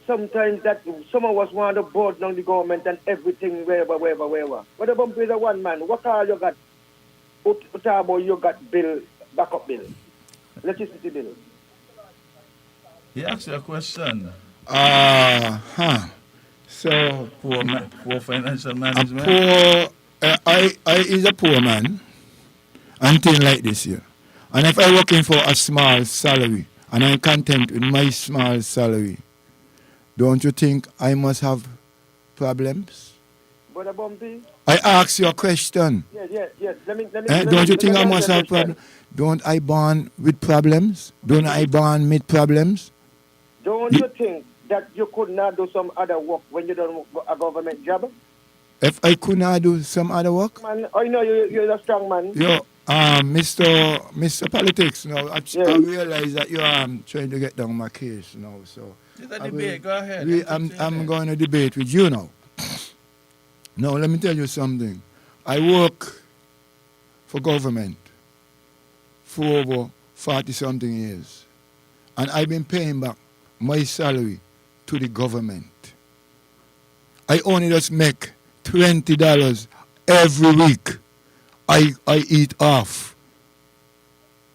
sometimes that some of us want to board down the government and everything, wherever. Brother Bumpy is a one man. What all you got? Utabo, you got bill, backup bill, electricity bill. He asked you a question. So Poor financial a management. poor, I is a poor man, and thing like this here. And if I'm working for a small salary, and I'm content with my small salary, don't you think I must have problems? Brother Bumpy, I ask you a question. yes. Let me. Don't you think I must answer have this question. problems? Don't I born with problems? Don't I born with problems? Don't you think that you could not do some other work when you don't work a government job? If I could not do some other work? Man, I know you're a strong man. Yo, Mr. Politics, now I Yeah. realize that you're trying to get down my case now, so It's a I debate. Go ahead. I'm Entertain it. going to debate with you now. Now, let me tell you something. I work for government for over 40 something years. And I've been paying back my salary to the government. I only just make $20 every week. I eat off.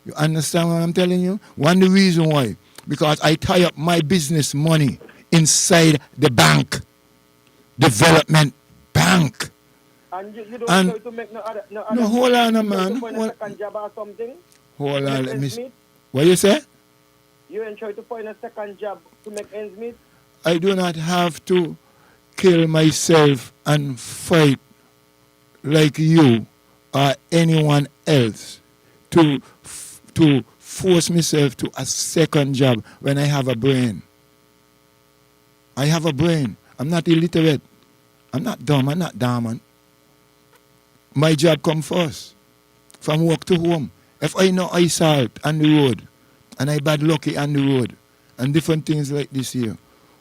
You understand what I'm telling you? One the reason why. Because I tie up my business money inside the bank. Development bank. And you don't And- try to make no other... No, hold on, you man. try to find a Hold- second job or something? Hold to on, make let me ends see. meet? What you say? You ain't try to find a second job to make ends meet? I do not have to kill myself and fight like you or anyone else to force myself to a second job when I have a brain. I have a brain. I'm not illiterate. I'm not dumb. I'm not dormant. My job come first. From work to home. If I know I salt on the road and I bad lucky on the road and different things like this here,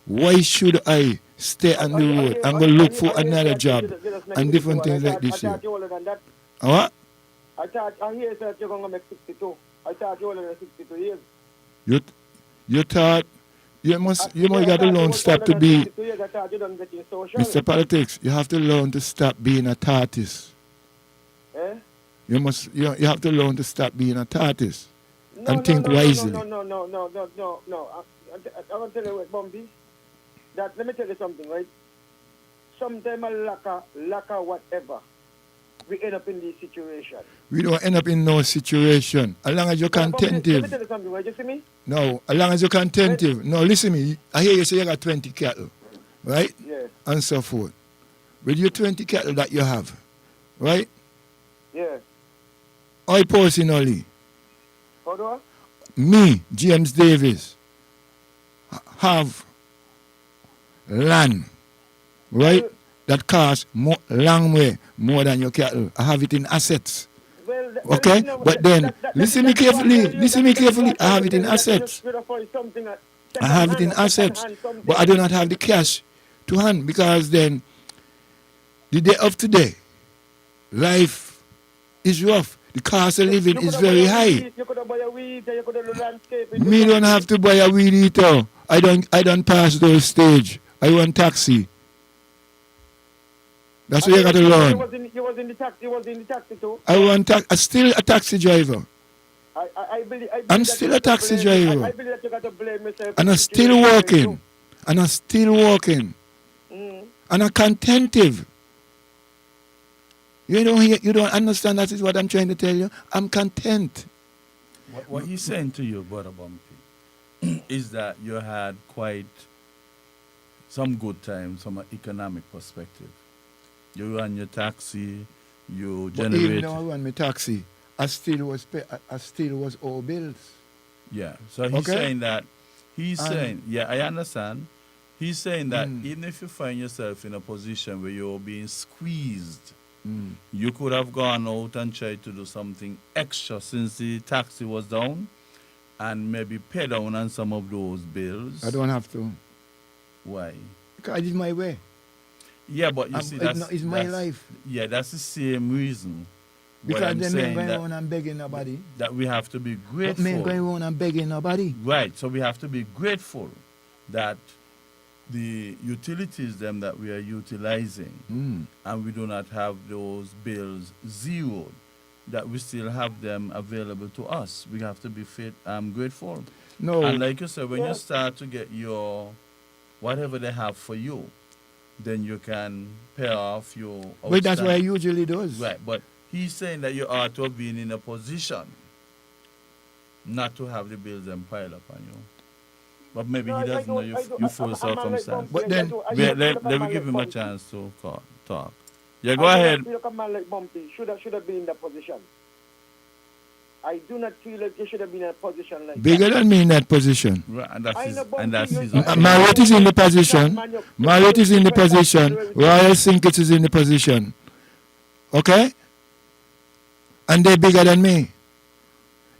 why should I stay on the road and go look for another job and different things like this I here? thought you older than that. What? I hear that you're going to make 62. I thought you older than 62 years. You thought you must got to learn stop to be 62 years, I thought you done getting social. Mr. Politics, you have to learn to stop being a tortoise. Eh? You have to learn to stop being a tortoise No, and think no, wisely. No. I'm going to tell you what, Bumpy. Let me tell you something, right? Sometimes a lack of whatever, we end up in this situation. We don't end up in no situation. As long as you're Let me contentive. tell you something, right? You see me? No, as long as you're contentive. No, listen to me. I hear you say you got 20 cattle, right? Yeah. And so forth. With your 20 cattle that you have, right? Yeah. I personally, How do I? me, James Davis, have land, right? That costs long way more than your cattle. I have it in assets. Well, Okay? But then, listen me carefully. I have it in assets. I have it in assets. But I do not have the cash to hand because then, the day of today, life is rough. The cost of living is very high. You could have buy a weed, you could have landscape. Me don't have to buy a weed eater. I don't pass those stage. I want taxi. That's what you got to learn. You was in the taxi too. I'm still a taxi driver. I believe I'm that still you a got to taxi blame- driver. I believe that you got to blame yourself. And I'm for the still situation working. And I'm still working. Mm. And I'm contentive. You don't understand that is what I'm trying to tell you. I'm content. What he's saying to you, Brother Bumpy, is that you had quite some good times from an economic perspective. You run your taxi, you But even generate. though I run my taxi, I still was all bills. Yeah. So he's Okay. saying that. He's And- saying, yeah, I understand. He's saying that Mm. even if you find yourself in a position where you're being squeezed, Mm. you could have gone out and tried to do something extra since the taxi was down and maybe pay down on some of those bills. I don't have to. Why? Because it's my way. Yeah, but you see, It's my that's- life. Yeah, that's the same reason. why Because I'm then saying me going that, around and begging nobody. that we have to be But grateful. me going around and begging nobody. Right, so we have to be grateful that the utilities them that we are utilizing Mm. and we do not have those bills zeroed, that we still have them available to us. We have to be grateful. No. And like you said, when Yeah. you start to get your whatever they have for you, then you can pay off your But that's what I outstanding- usually does. Right, but he's saying that you ought to have been in a position not to have the bills then pile up on you. But maybe No, he I doesn't know don't- your I don't- your I'm- full I'm a circumstance. But then- Let me give him a chance to talk. Yeah, go ahead. Look a man like Bumpy should have been in that position. I do not feel like you should have been in a position like Bigger than me in that position. Right, and I know, but that's you- his you- opinion. Marriott is in the position. Marriott is in the position. Royal Sinkers is in the position. Okay? And they're bigger than me.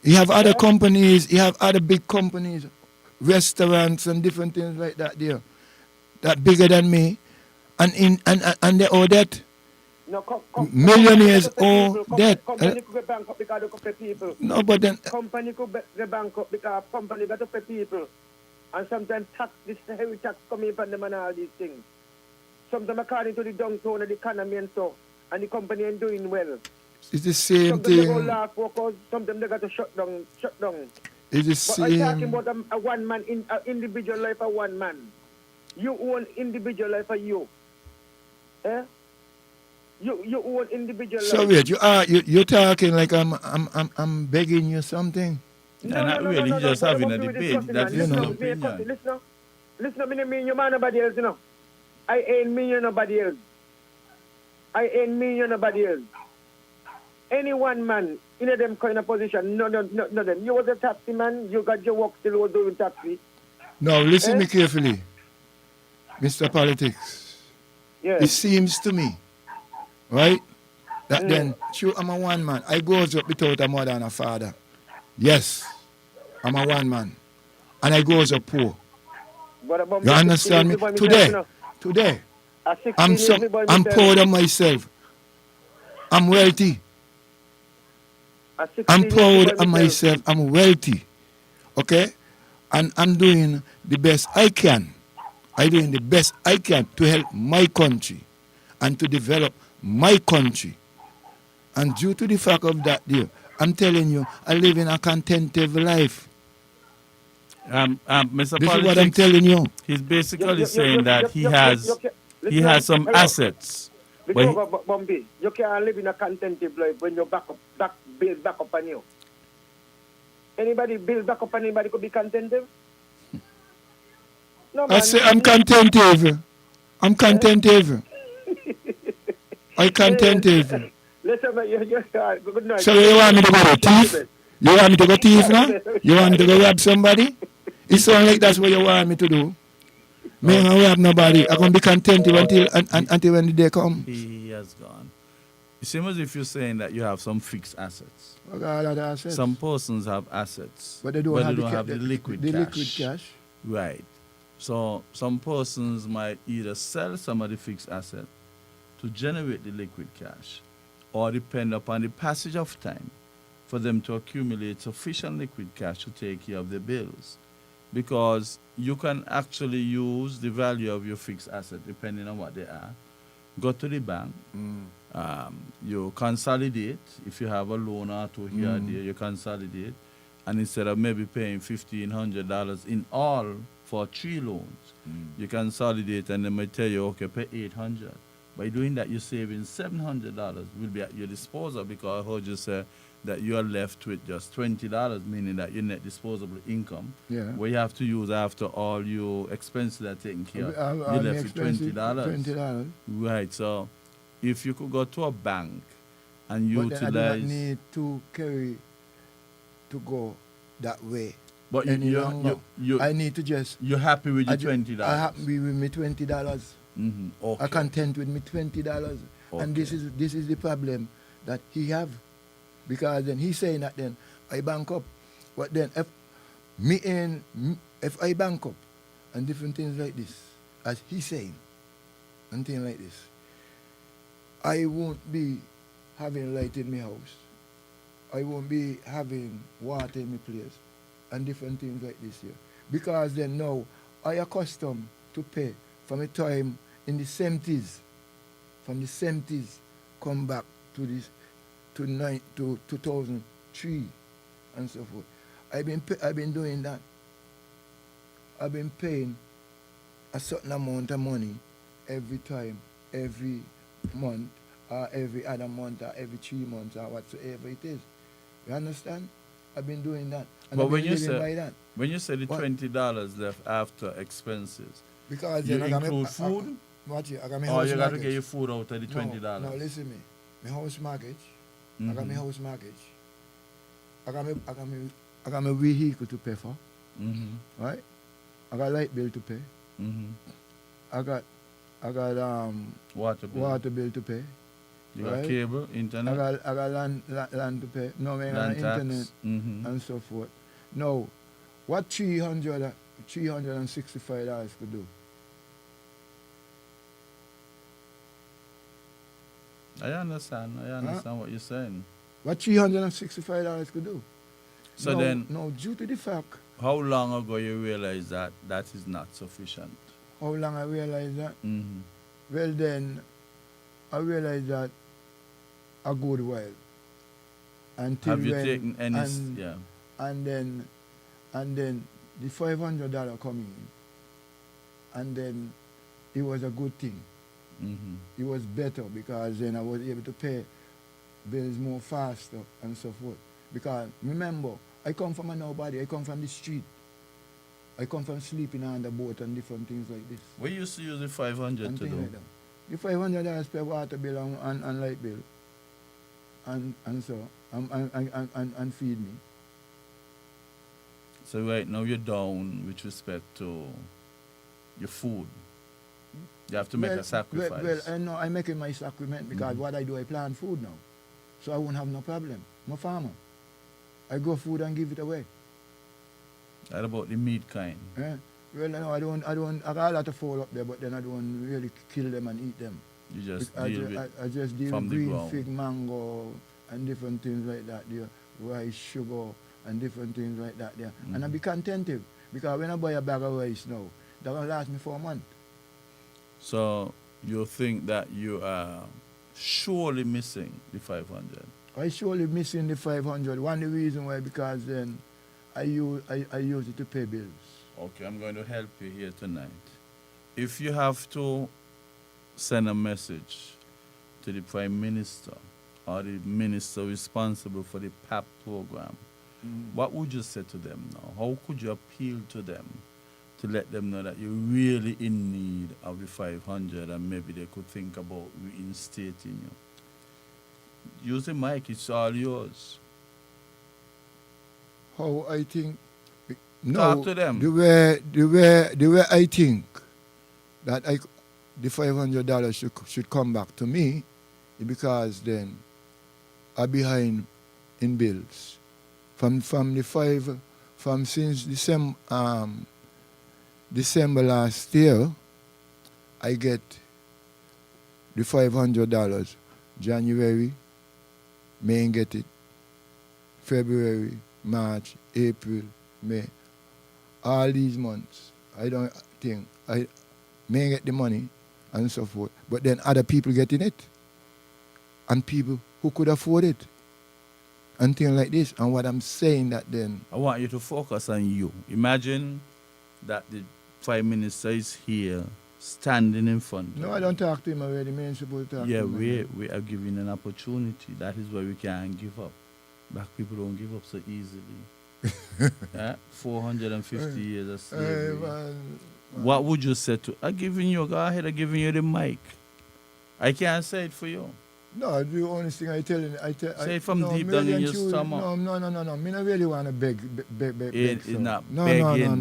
You have other companies, you have other big companies, restaurants and different things like that there. That bigger than me. And they owe that. No, Millionaires owe debt. Company could get bankrupt because they could pay people. No, but then Company could get bankrupt because company got to pay people. And sometimes tax, this heavy tax coming from them and all these things. Sometimes according to the downtown of the economy and so, and the company ain't doing well. it's the same Sometimes they go thing. laugh workers, sometimes they got to shut down. It's the But I'm talking same. about a one man, individual life of one man. You own individual life of you. Eh? You own individual So life. wait, you're talking like I'm begging you something. Not really, he's just having a debate. That's his know. opinion. Listen, me mean you man nobody else, you know. I ain't mean you nobody else. I ain't mean you nobody else. Any one man in a them kind of position, no them. You was a taxi man, you got your work still was doing taxi. Now listen Eh? me carefully, Mr. Politics. Yeah. It seems to me, right, that then sure I'm a one man. I goes up without a mother and a father. Yes, I'm a one man, and I goes up poor. But about You understand me? Today, I'm proud of myself. I'm wealthy. I'm proud of myself. I'm wealthy. Okay? And I'm doing the best I can. I'm doing the best I can to help my country and to develop my country. And due to the fact of that, dear, I'm telling you, I live in a contented life. Mr. This is what I'm Politics, telling you. he's basically saying that he has some assets. But he- Before Bombay, you can't live in a contented life when you build back up on you. Anybody build back up on anybody could be contented? No, I man. say I'm contented. I'm contented. I contented. Listen, man, good night. So you want me to go to thief? You want me to go thief now? You want me to go rob somebody? It sounds like that's what you want me to do. Me ain't gonna rob nobody. I'm gonna be contented until when the day come. he has gone. It seems as if you're saying that you have some fixed assets. I got a lot of assets. Some persons have assets, But they don't have the liquid the cash. liquid cash. Right. So some persons might either sell some of the fixed asset to generate the liquid cash, or depend upon the passage of time for them to accumulate sufficient liquid cash to take care of their bills. Because you can actually use the value of your fixed asset depending on what they are. Go to the bank, you consolidate. If you have a loan or two here or there, you consolidate. And instead of maybe paying $1,500 in all for 3 loans, you consolidate and they may tell you, okay, pay $800. By doing that, you're saving $700 will be at your disposal, because I heard you say that you are left with just $20, meaning that your net disposable income, Yeah. where you have to use after all your expenses are taken care of, I'm you're left with $20. $20. Right, so if you could go to a bank and But then I do not utilize... need to carry to go that way. But any longer. I need to just. you're happy with your $20? I happy with me $20. Mm-hmm. Okay. I content with me $20. And this is the problem that he have. Because then he's saying that then I bank up. But then if I bank up and different things like this, as he's saying, and things like this, I won't be having light in my house. I won't be having water in my place and different things like this here. Because then now I accustomed to pay from a time in the 70s. From the 70s come back to this to 2003 and so forth. I've been doing that. I've been paying a certain amount of money every time, every month, or every other month, or every 3 months, or whatsoever it is. You understand? I've been doing that. And But I've been living by that. when you say the What? $20 left after expenses, Because you then I got include food, watch it, I got my or house you got to mortgage. get your food out of the $20? No, listen me. My house mortgage. I got my house mortgage. I got my vehicle to pay for. Mm-hmm. Right? I got light bill to pay. Mm-hmm. I got Water bill. water bill to pay. You got right? cable, internet, I got land to pay. No, I got land tax. internet Mm-hmm. and so forth. Now, what $365 could do? I understand what you're saying. What $365 could do? So no, then, no, due to the fact, how long ago you realized that that is not sufficient? how long I realized that? Mm-hmm. Well, then, I realized that a good while. Until Have you when, taken any? and, Yeah. and then the $500 coming in, and then it was a good thing. Mm-hmm. It was better because then I was able to pay bills more faster and so forth. Because remember, I come from a nobody. I come from the street. I come from sleeping on the boat and different things like this. We used to use the 500 And to things do. like that. The $500 pay water bill and light bill, and so and feed me. So right now you're down with respect to your food. You have to make a sacrifice. Well, I know I'm making my sacrifice because what I do, I plant food now, so I won't have no problem. I'm a farmer. I grow food and give it away. What about the meat kind? Eh? Well, no, I got a lot of fall up there, but then I don't really kill them and eat them. You just I deal ju- with I just deal from with the green ground. fig, mango, and different things like that there, rice, sugar, and different things like that there. And I be contented because when I buy a bag of rice now, that will last me for a month. So you think that you are surely missing the 500? I surely missing the 500. One the reason why because then I use it to pay bills. Okay, I'm going to help you here tonight. If you have to send a message to the Prime Minister or the minister responsible for the PAP program, what would you say to them now? How could you appeal to them to let them know that you're really in need of the 500 and maybe they could think about reinstating you? Use the mic, it's all yours. How I think no, Talk to them. The way I think that the $500 should come back to me is because then I'm behind in bills. From since December last year, I get the $500. January, May get it. February, March, April, May. All these months, I don't think I may get the money and so forth. But then other people getting it. And people who could afford it. And things like this. And what I'm saying that then, I want you to focus on you. Imagine that the Prime Minister is here, standing in front of no, you. I don't talk to him already. Me ain't supposed to talk Yeah, to him. we are giving an opportunity. That is why we can't give up. Black people don't give up so easily. 450 years of slavery. What would you say to? I'm giving you. Go ahead. I'm giving you the mic. I can't say it for you. No, the only thing I tell you, Say it from no, deep me down in really your truly- stomach. No. Me not really want to beg. It's so. not no, begging.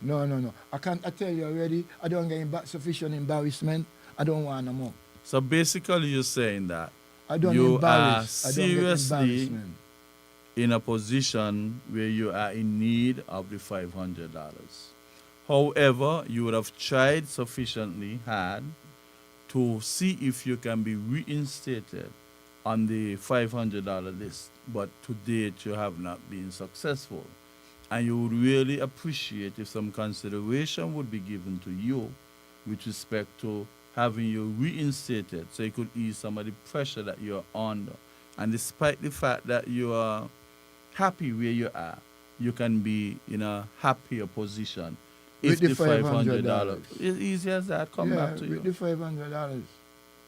No. I tell you already. I don't get sufficient embarrassment. I don't want no more. So basically, you're saying that I don't you are embarrass. I don't get seriously embarrassment. in a position where you are in need of the $500. However, you would have tried sufficiently hard to see if you can be reinstated on the $500 list, but to date you have not been successful. And you would really appreciate if some consideration would be given to you with respect to having you reinstated so you could ease some of the pressure that you're under. And despite the fact that you are happy where you are, you can be in a happier position if With the the $500. $500. It's easy as that. Come back to you. with the $500.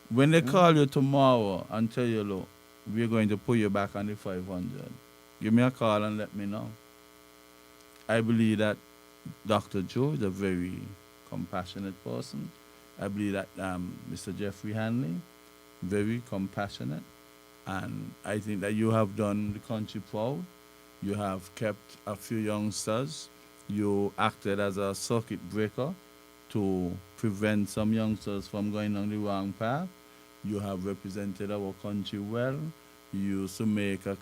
When they call you tomorrow and tell you, look, we're going to put you back on the 500, give me a call and let me know. I believe that Dr. Joe is a very compassionate person. I believe that Mr. Jeffrey Hanley, very compassionate. And I think that you have done the country proud. You have kept a few youngsters. You acted as a circuit breaker to prevent some youngsters from going on the wrong path. You have represented our country well. You used to make a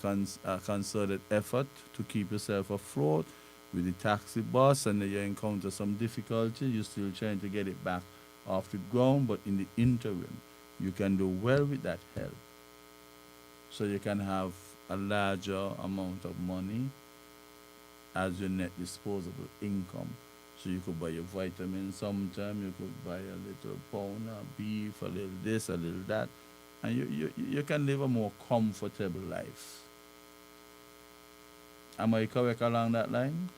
concerted effort to keep yourself afloat with the taxi bus, and then you encounter some difficulty. You're still trying to get it back off the ground, but in the interim, you can do well with that help. So you can have a larger amount of money as your net disposable income. So you could buy your vitamins sometime, you could buy a little pound of beef, a little this, a little that, and you can live a more comfortable life. Am I correct along that line?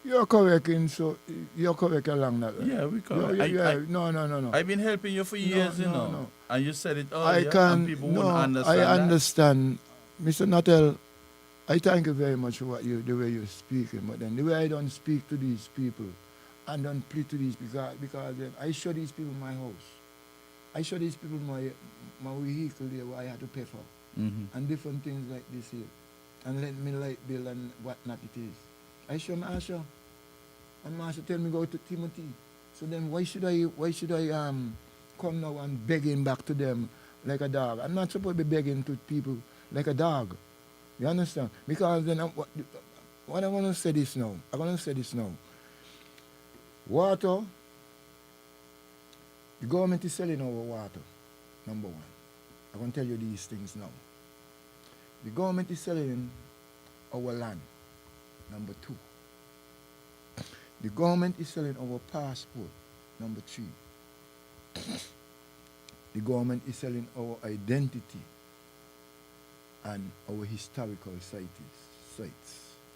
You're correct you're correct along that line. Yeah, we correct. No. I've been helping you for years, you know. No. And you said it I earlier, and can people no, wouldn't understand I that. understand. Mr. Natal, I thank you very much for the way you're speaking, but then the way I don't speak to these people and don't plead to these because then I show these people my house. I show these people my vehicle there what I had to pay for. And different things like this here. And let me light bill and whatnot it is. I show Marsha. And Marsha tell me go to Timothy. So then why should I come now and begging back to them like a dog? I'm not supposed to be begging to people like a dog. You understand? Because then what I want to say this now. Water, the government is selling our water, number one. I'm going to tell you these things now. The government is selling our land, number two. The government is selling our passport, number three. The government is selling our identity and our historical sites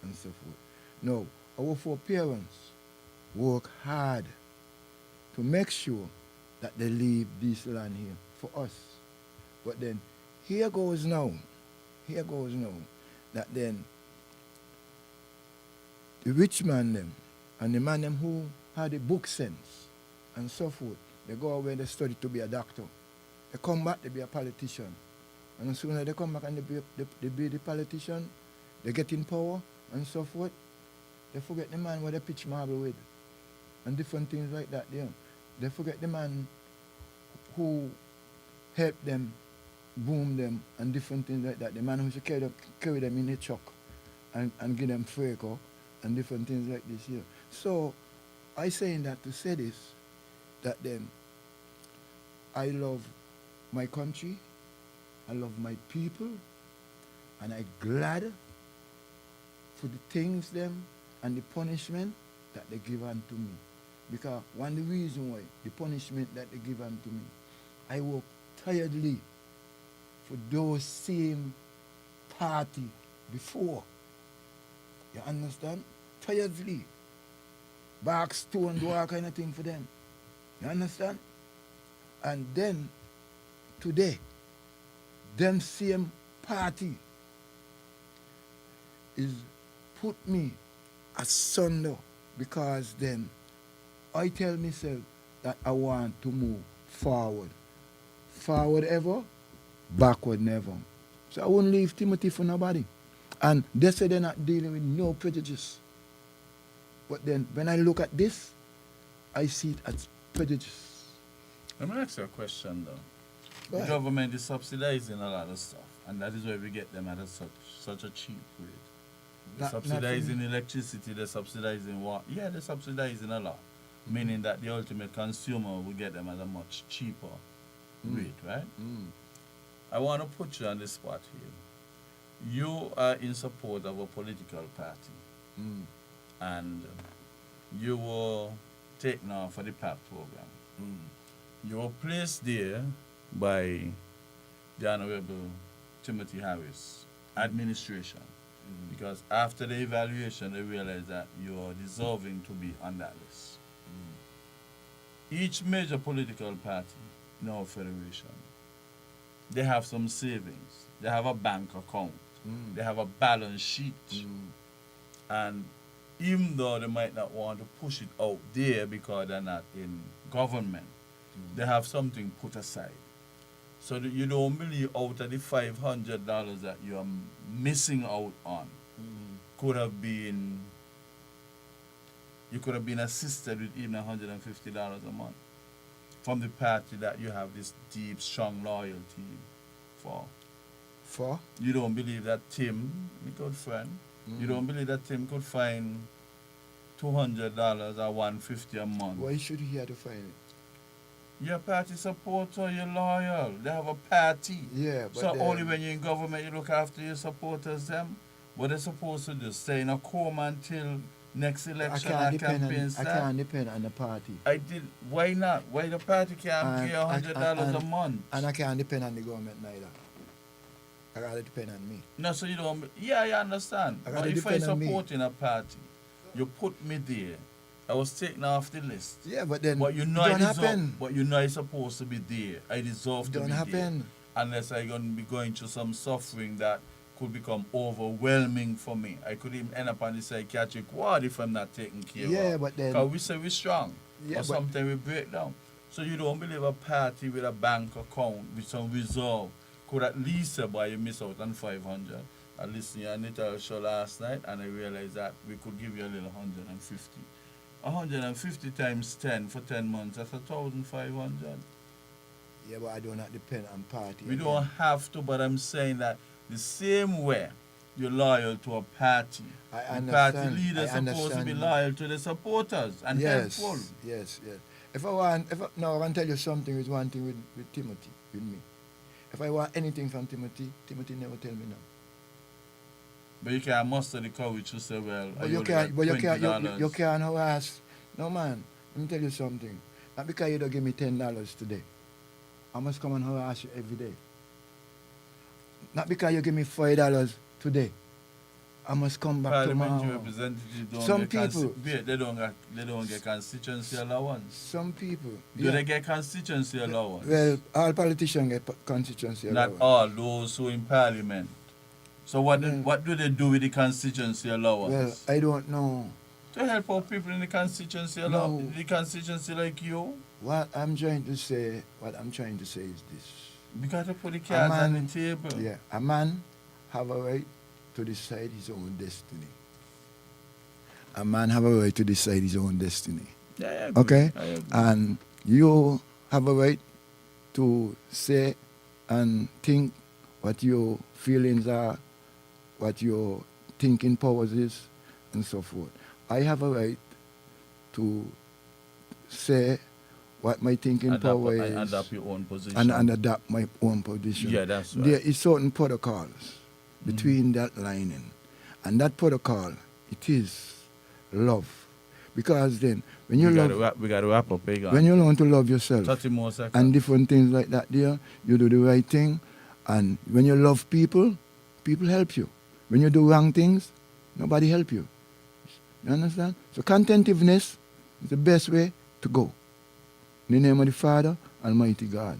and so forth. Now, our foreparents work hard to make sure that they leave this land here for us. But then, here goes now, that then the rich man them and the man them who had the book sense and so forth, they go away and they study to be a doctor. They come back to be a politician. And as soon as they come back and they be the politician, they get in power and so forth, they forget the man where they pitch marble with. And different things like that there. They forget the man who helped them, boom them, and different things like that. The man who should carry them in a truck and give them freco and different things like this here. So I saying that to say this, that then I love my country, I love my people, and I'm glad for the things them and the punishment that they give unto me. Because one of the reasons why, the punishment that they give unto me, I work tiredly for those same party before. You understand? Tiredly. Back, stone, do all kind of thing for them. You understand? And then, today, them same party is put me asunder because then I tell myself that I want to move forward. Forward ever, backward never. So I won't leave Timothy for nobody. And they say they're not dealing with no prejudice. But then when I look at this, I see it as prejudice. Let me ask you a question though. Go The ahead. government is subsidizing a lot of stuff, and that is why we get them at such a cheap rate. They're Not for subsidizing electricity, they're subsidizing water. Yeah, they're subsidizing a lot, meaning that the ultimate consumer will get them at a much cheaper rate, right? I want to put you on the spot here. You are in support of a political party, and you were taken off for the PAP program. You were placed there by the Honorable Timothy Harris administration, because after the evaluation they realized that you are deserving to be on that list. Each major political party in our federation, they have some savings, they have a bank account, they have a balance sheet, and even though they might not want to push it out there because they're not in government, they have something put aside. So that you don't believe out of the $500 that you are missing out on could have been, you could have been assisted with even $150 a month from the party that you have this deep, strong loyalty for. For? You don't believe that Tim, my good friend, you don't believe that Tim could find $200 or $150 a month. Why should he have to find it? You're a party supporter, you're loyal. They have a party. Yeah, but So then, only when you're in government you look after your supporters them. What they're supposed to do? Stay in a coma until next election and campaign I start? can't depend on the party. I did. Why not? Why the party can't And- pay $100 a and- month? And I can't depend on the government neither. I gotta depend on me. No, so you don't. Yeah, I understand. I But gotta if I depend on me. supporting a party, you put me there. I was taken off the list. Yeah, but then But you know it I don't deserve. happen. But you know I'm supposed to be there. I deserve It to don't be happen. there. Unless I'm gonna be going through some suffering that could become overwhelming for me. I could even end up on the psychiatric ward if I'm not taken care of. Yeah, but then Because we say we're strong. Yeah, But but- sometimes we break down. So you don't believe a party with a bank account with some reserve could at least say, boy, you miss out on 500. I listened to your Nital show last night and I realized that we could give you a little 150. 150 times 10 for 10 months, that's 1,500. yeah, but I do not depend on party. We again. don't have to, but I'm saying that the same way you're loyal to a party, I the party understand. leaders I supposed to be understand. loyal to the supporters and Yes, helpful. yes, yes. If I want, now I want to tell you something with one thing with Timothy, with me. If I want anything from Timothy, Timothy never tell me no. But you can't muster the courage to say, well, But I you only can't, got but $20. you can't harass. No man, let me tell you something. Not because you don't give me $10 today. I must come and harass you every day. Not because you give me $5 today. I must come back Parliamentary tomorrow. representatives don't Some get people- wait, they don't get constituency allowance. Some people. Do yeah. they get constituency allowance? Well, all politicians get constituency Not allowance. all those who in parliament. So what Mm. what do they do with the constituency allowance? Well, I don't know. To help out people in the constituency allowance, the constituency like you, What I'm trying to say is this. we got to put the cards on the man- table. Yeah, a man have a right to decide his own destiny. A man have a right to decide his own destiny. Yeah, I agree. Okay? I agree. And you have a right to say and think what your feelings are, what your thinking powers is, and so forth. I have a right to say what my thinking power is Adapt your own position. and adapt my own position. Yeah, that's right. There is certain protocols between that lining. And that protocol, it is love. Because then, when you we got to wrap up, when you learn to love yourself 30 more seconds. and different things like that there, you do the right thing. And when you love people, people help you. When you do wrong things, nobody help you. You understand? So contentiveness is the best way to go. In the name of the Father, Almighty God.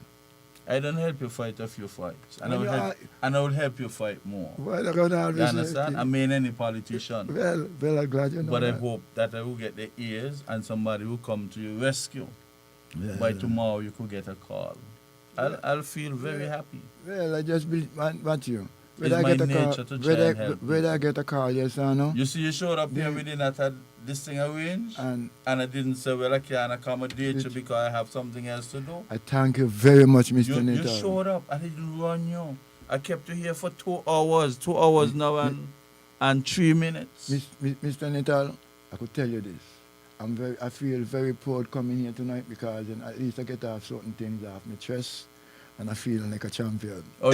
I don't help you fight a few fights. And I Well, will you help, and I will help you fight more. Well, I don't You always understand? I mean any politician. well, I'm glad you know But I that. hope that I will get the ears and somebody will come to your rescue. Well, By tomorrow you could get a call. I'll feel very happy. Well, I just want you. It's my nature to try and help Whether I get a call, yes or no. You see, you showed up here, Yeah. we didn't have this thing arranged, And and I didn't say, well, I can't accommodate you because I have something else to do. I thank you very much, Mr. You Nital. showed up, I didn't run you. I kept you here for 2 hours, 2 hours now and 3 minutes. Mr. Nital, I could tell you this. I feel very proud coming here tonight because then at least I get off certain things off my chest and I feel like a champion. Oh,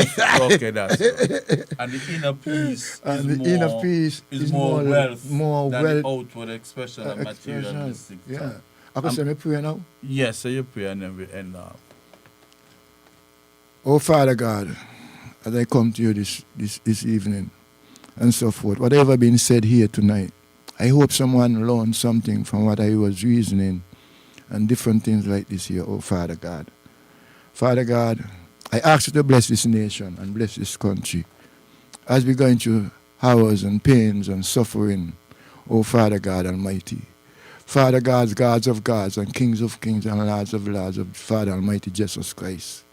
okay, that's right. And the inner peace And is the more, inner peace is more wealth more than wealth the outward expression of materialistic. Yeah. I could say me pray now. Yes, so you pray and then we end up. Oh, Father God, as I come to you this evening and so forth, whatever been said here tonight, I hope someone learned something from what I was reasoning and different things like this here, oh Father God. Father God, I ask you to bless this nation and bless this country as we're going through horrors and pains and suffering, oh Father God Almighty. Father God, gods of gods and kings of kings and lords of lords of Father Almighty Jesus Christ.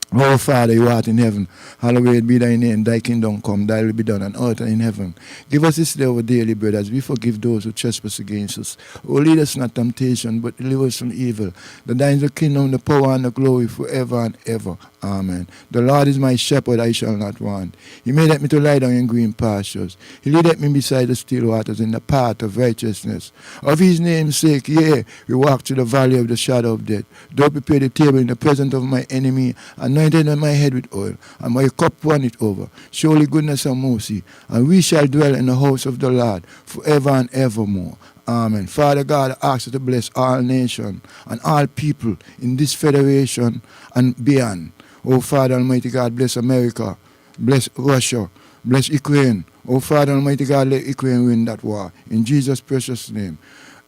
Our Father, who art in heaven, hallowed be thy name, thy kingdom come, thy will be done on earth and in heaven. Give us this day our daily bread, as we forgive those who trespass against us. O lead us not temptation, but deliver us from evil. The thine is the kingdom, the power, and the glory forever and ever. Amen. The Lord is my shepherd, I shall not want. He made me to lie down in green pastures. He leadeth me beside the still waters, in the path of righteousness. Of his name's sake, yea, we walk through the valley of the shadow of death. Thou prepare the table in the presence of my enemy, anointed on my head with oil, and my cup runneth over. Surely goodness and mercy, and we shall dwell in the house of the Lord forever and evermore. Amen. Father God, I ask you to bless all nations and all people in this federation and beyond. Oh Father Almighty God, bless America, bless Russia, bless Ukraine. Oh Father Almighty God, let Ukraine win that war. In Jesus' precious name,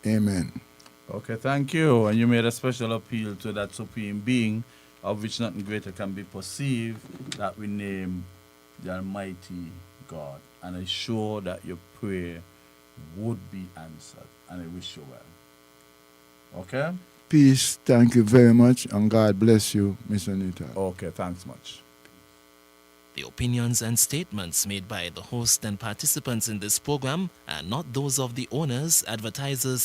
amen. Okay, thank you. And you made a special appeal to that supreme being of which nothing greater can be perceived, that we name the Almighty God. And I'm sure that your prayer would be answered. And I wish you well. Okay? Peace, thank you very much, and God bless you, Mr. Nital. Okay, thanks much. The opinions and statements made by the host and participants in this program are not those of the owners, advertisers,